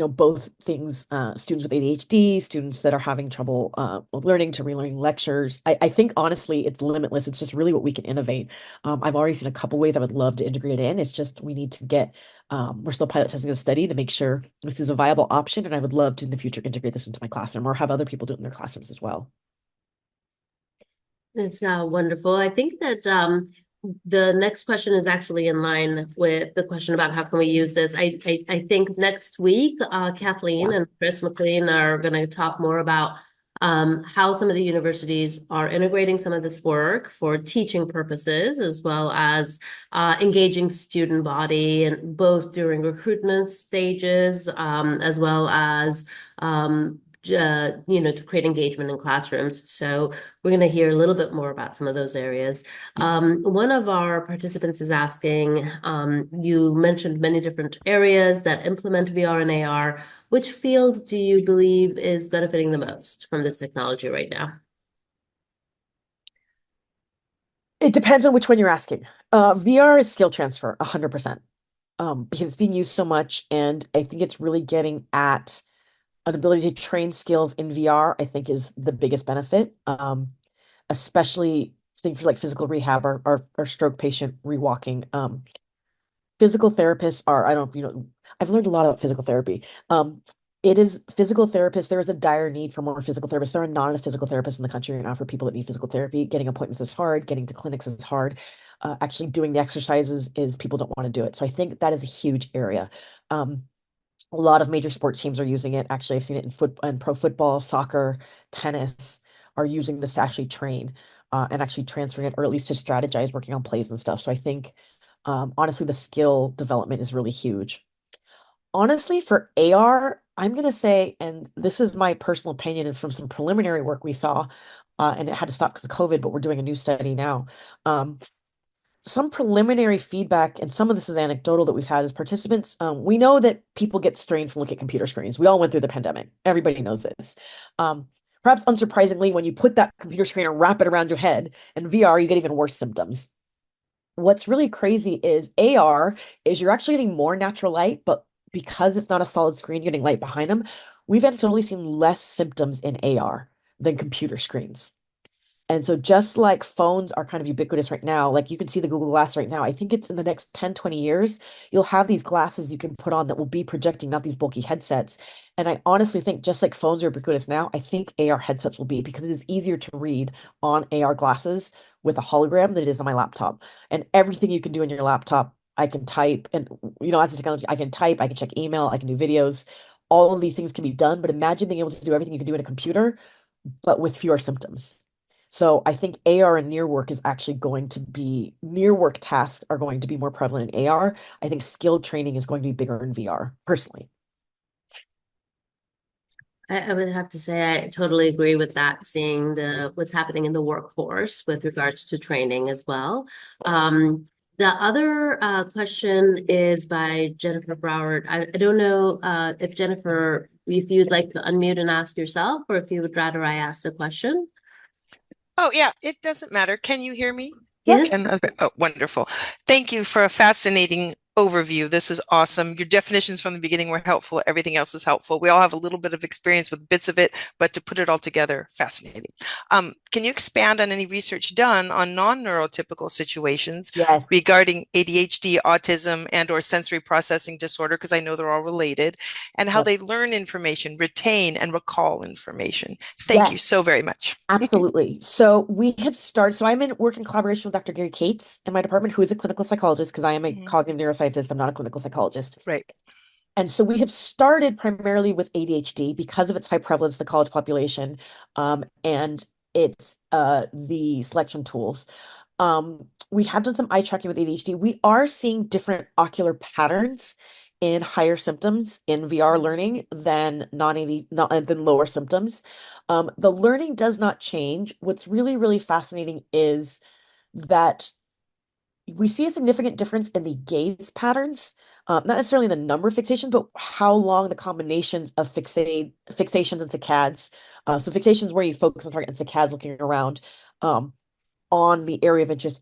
both things, students with ADHD, students that are having trouble with learning to relearning lectures. I think honestly it's limitless. It's just really what we can innovate. I've already seen a couple ways I would love to integrate it in. It's just we need to get we're still pilot testing a study to make sure this is a viable option, and I would love to in the future integrate this into my classroom or have other people do it in their classrooms as well. It's wonderful. I think that the next question is actually in line with the question about how can we use this. I think next week, Kathleen Yeah. and Chris McLean are going to talk more about how some of the universities are integrating some of this work for teaching purposes, as well as engaging student body, and both during recruitment stages, as well as to create engagement in classrooms. So we're going to hear a little bit more about some of those areas. One of our participants is asking, you mentioned many different areas that implement VR and AR. Which field do you believe is benefiting the most from this technology right now? It depends on which one you're asking. VR is skill transfer, 100%. Because it's being used so much, and I think it's really getting at an ability to train skills in VR, I think is the biggest benefit. Especially think for like physical rehab or stroke patient rewalking. Physical therapists are, I don't know if I've learned a lot about physical therapy. It is physical therapists. There is a dire need for more physical therapists. There are not enough physical therapists in the country right now for people that need physical therapy. Getting appointments is hard. Getting to clinics is hard. Actually doing the exercises is people don't want to do it. So I think that is a huge area. A lot of major sports teams are using it. Actually, I've seen it in and pro football, soccer, tennis are using this to actually train and actually transferring it, or at least to strategize, working on plays and stuff. So I think honestly, the skill development is really huge. Honestly, for AR, I'm gonna say, and this is my personal opinion and from some preliminary work we saw, and it had to stop because of COVID, but we're doing a new study now. Some preliminary feedback, and some of this is anecdotal that we've had as participants. We know that people get strained from looking at computer screens. We all went through the pandemic. Everybody knows this. Perhaps unsurprisingly, when you put that computer screen and wrap it around your head in VR, you get even worse symptoms. What's really crazy is AR is you're actually getting more natural light, but because it's not a solid screen, you're getting light behind them. We've actually seen less symptoms in AR than computer screens. And so just like phones are kind of ubiquitous right now, like you can see the Google Glass right now, I think it's in the next 10, 20 years, you'll have these glasses you can put on that will be projecting, not these bulky headsets. And I honestly think just like phones are ubiquitous now, I think AR headsets will be because it is easier to read on AR glasses with a hologram than it is on my laptop. And everything you can do in your laptop, I can type and as a technology, I can type, I can check email, I can do videos. All of these things can be done, but imagine being able to do everything you can do in a computer, but with fewer symptoms. So I think AR and near work is actually going to be near work tasks are going to be more prevalent in AR. I think skill training is going to be bigger in VR, personally. I would have to say I totally agree with that, seeing what's happening in the workforce with regards to training as well. The other question is by Jennifer Broward. I don't know if Jennifer, if you'd like to unmute and ask yourself, or if you would rather I ask the question. Oh, yeah, it doesn't matter. Can you hear me? Yes. Oh, wonderful. Thank you for a fascinating overview. This is awesome. Your definitions from the beginning were helpful. Everything else is helpful. We all have a little bit of experience with bits of it, but to put it all together, fascinating. Can you expand on any research done on non-neurotypical situations Yes. regarding ADHD, autism, and or sensory processing disorder, because I know they're all related, and how Yep. they learn information, retain, and recall information? Thank you Yes. so very much. Absolutely. So we have started. So I'm in work in collaboration with Dr. Gary Cates in my department, who is a clinical psychologist, because I am a Mhm. cognitive neuroscientist. I'm not a clinical psychologist. Right. And so we have started primarily with ADHD because of its high prevalence in the college population, and it's the selection tools. We have done some eye tracking with ADHD. We are seeing different ocular patterns in higher symptoms in VR learning than non-AD, not, than lower symptoms. The learning does not change. What's really, really fascinating is that we see a significant difference in the gaze patterns, not necessarily the number of fixations, but how long the combinations of fixations and saccades. So fixations where you focus on target and saccades looking around. On the area of interest,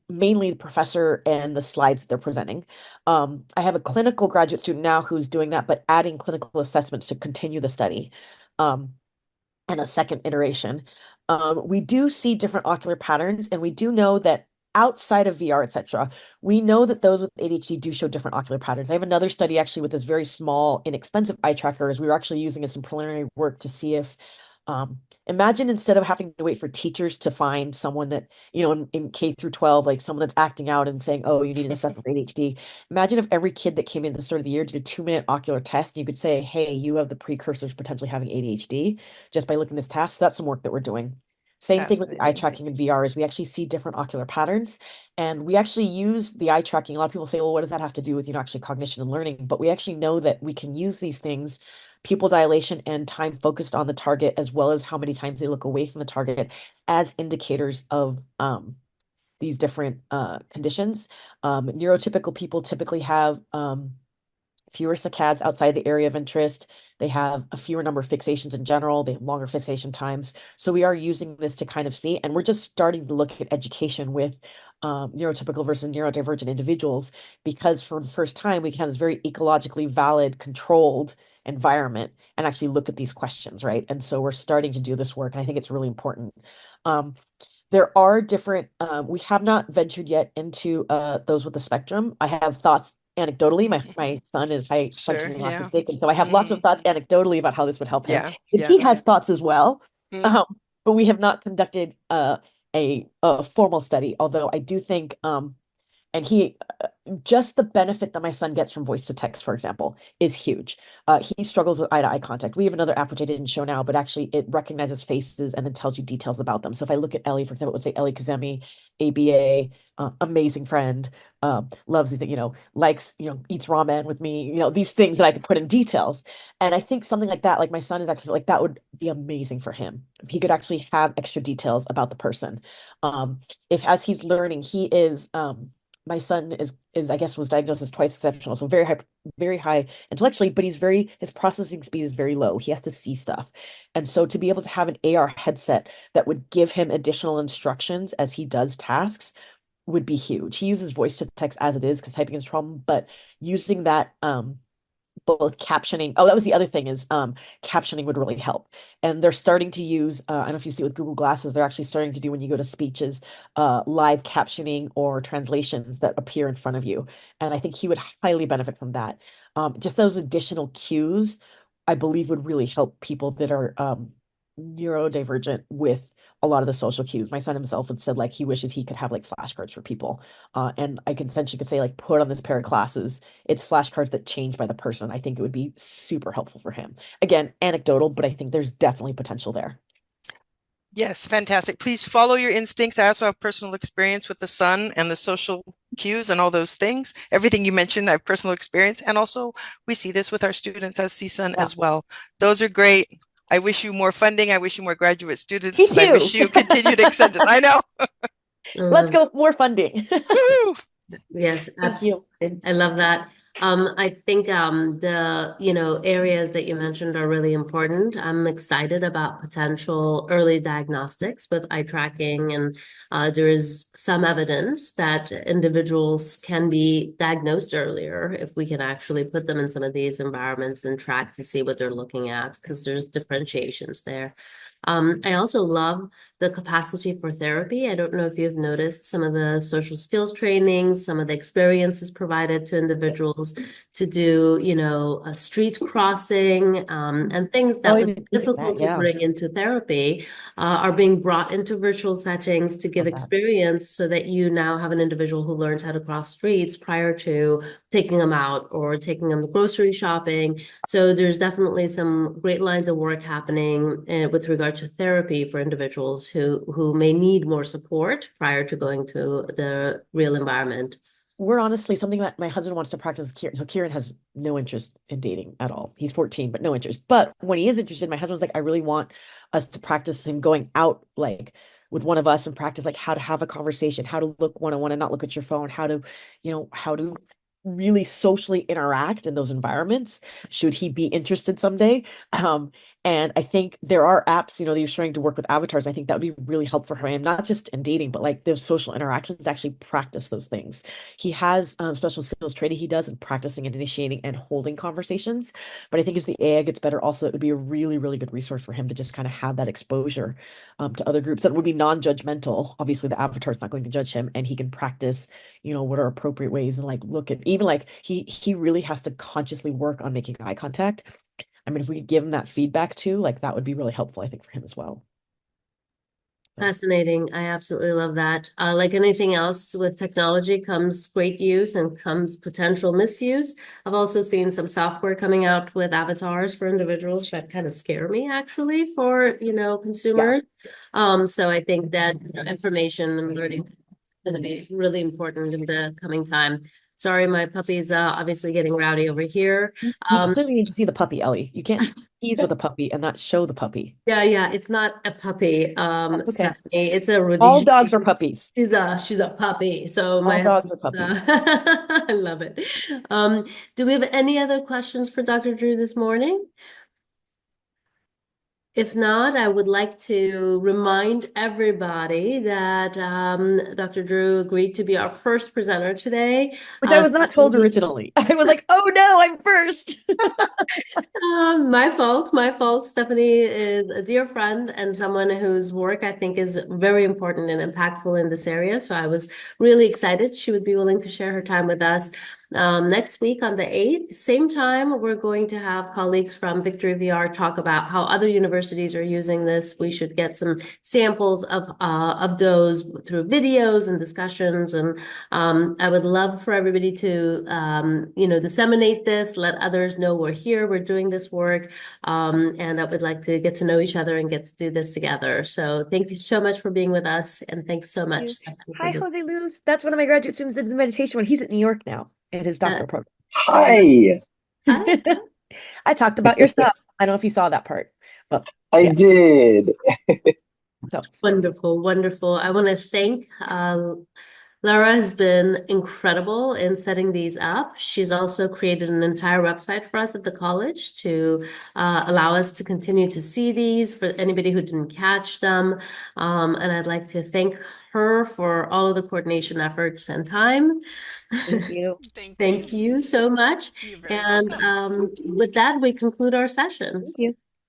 mainly the professor and the slides that they're presenting. I have a clinical graduate student now who's doing that, but adding clinical assessments to continue the study. And a second iteration. We do see different ocular patterns, and we do know that outside of VR, etc., we know that those with ADHD do show different ocular patterns. I have another study actually with this very small, inexpensive eye trackers. We were actually using it as some preliminary work to see if, imagine instead of having to wait for teachers to find someone that, in K through 12, like someone that's acting out and saying, oh, you need an assessment for ADHD. Imagine if every kid that came in at the start of the year did a 2-minute ocular test, and you could say, hey, you have the precursors potentially having ADHD just by looking at this task. So that's some work that we're doing. Same thing with the eye Fascinating. tracking in VR is we actually see different ocular patterns, and we actually use the eye tracking. A lot of people say, well, what does that have to do with, actually cognition and learning? But we actually know that we can use these things, pupil dilation and time focused on the target, as well as how many times they look away from the target, as indicators of these different conditions. Neurotypical people typically have fewer saccades outside the area of interest. They have a fewer number of fixations in general. They have longer fixation times. So we are using this to kind of see, and we're just starting to look at education with neurotypical versus neurodivergent individuals, because for the first time, we can have this very ecologically valid, controlled environment and actually look at these questions, right? And so we're starting to do this work, and I think it's really important. There are different, we have not ventured yet into those with the spectrum. I have thoughts anecdotally. My son is high Sure. functioning Yeah. autistic, and so I have lots of thoughts anecdotally about how this would help him. Yeah. And Yeah. he has thoughts as well, Mm. but we have not conducted a formal study. Although I do think, and just the benefit that my son gets from voice to text, for example, is huge. He struggles with eye-to-eye contact. We have another app which I didn't show now, but actually it recognizes faces and then tells you details about them. So if I look at Ellie, for example, it would say Ellie Kazemi, ABA, amazing friend, loves the, likes, eats ramen with me, these things that I could put in details. And I think something like that, like my son is actually like, that would be amazing for him. If he could actually have extra details about the person. If as he's learning, he is, my son is I guess was diagnosed as twice exceptional, so very high intellectually, but his processing speed is very low. He has to see stuff. And so to be able to have an AR headset that would give him additional instructions as he does tasks would be huge. He uses voice to text as it is because typing is a problem, but using that both captioning. Oh, that was the other thing is captioning would really help. And they're starting to use, I don't know if you see it with Google Glasses, they're actually starting to do when you go to speeches, live captioning or translations that appear in front of you. And I think he would highly benefit from that. Just those additional cues, I believe would really help people that are neurodivergent with a lot of the social cues. My son himself had said like he wishes he could have like flashcards for people. And I can essentially could say like put on this pair of glasses. It's flashcards that change by the person. I think it would be super helpful for him. Again, anecdotal, but I think there's definitely potential there. Yes, fantastic. Please follow your instincts. I also have personal experience with the sun and the social cues and all those things. Everything you mentioned, I have personal experience. And also, we see this with our students as CSUN Yeah. as well. Those are great. I wish you more funding. I wish you more graduate students. Me And I wish too. you continued extended. I know. Let's go more funding. Woo! Yes, Thank you. absolutely. I love that. I think the areas that you mentioned are really important. I'm excited about potential early diagnostics with eye tracking, and there is some evidence that individuals can be diagnosed earlier if we can actually put them in some of these environments and track to see what they're looking at, because there's differentiations there. I also love the capacity for therapy. I don't know if you've noticed some of the social skills trainings, some of the experiences provided to individuals to do, a street crossing, and things that Oh, would even be even difficult that, to yeah. bring into therapy, are being brought into virtual settings to give Love that. experience so that you now have an individual who learns how to cross streets prior to taking them out or taking them grocery shopping. So there's definitely some great lines of work happening with regard to therapy for individuals who may need more support prior to going to the real environment. We're honestly something that my husband wants to practice with Kieran. So Kieran has no interest in dating at all. He's 14, but no interest. But when he is interested, my husband's like, I really want us to practice him going out like with one of us and practice like how to have a conversation, how to look one on one and not look at your phone, how to, how to really socially interact in those environments should he be interested someday. And I think there are apps, that you're starting to work with avatars. I think that would be really helpful for him, not just in dating, but like those social interactions, actually practice those things. He has special skills training he does in practicing and initiating and holding conversations. But I think as the AI gets better, also it would be a really, really good resource for him to just kind of have that exposure to other groups that would be non-judgmental. Obviously, the avatar is not going to judge him, and he can practice, what are appropriate ways and like look at even like he really has to consciously work on making eye contact. I mean, if we could give him that feedback too, like that would be really helpful, I think, for him as well. Fascinating. I absolutely love that. Like anything else with technology comes great use and comes potential misuse. I've also seen some software coming out with avatars for individuals that kind of scare me actually for, consumers. So I think that information and learning is going to be really important in the coming time. Sorry, my puppy's obviously getting rowdy over here. You clearly need to see the puppy, Ellie. You can't tease with a puppy and not show the puppy. Yeah, it's not a puppy, That's okay. Stefanie. It's a All Rhodesian. dogs are puppies. She's a puppy. So All my dogs are puppies. I love it. Do we have any other questions for Dr. Drew this morning? If not, I would like to remind everybody that Dr. Drew agreed to be our first presenter today. Which I was not told originally. I was like, oh no, I'm first. My fault, my fault. Stefanie is a dear friend and someone whose work I think is very important and impactful in this area. So I was really excited she would be willing to share her time with us. Next week on the 8th, same time, we're going to have colleagues from Victory VR talk about how other universities are using this. We should get some samples of those through videos and discussions. And I would love for everybody to disseminate this, let others know we're here, we're doing this work, and I would like to get to know each other and get to do this together. So thank you so much for being with us, and thanks so much, Stefanie, Hi, Jose Luz. That's one of my graduate students did the meditation when he's at New York now in his doctoral program. Hi. I talked about your stuff. I don't know if you saw that part, but I did. So Wonderful, wonderful. I want to thank Laura has been incredible in setting these up. She's also created an entire website for us at the college to allow us to continue to see these for anybody who didn't catch them. And I'd like to thank her for all of the coordination efforts and time. Thank you. Thank Thank you so much. You're very And welcome. with that, we conclude our session. Thank you.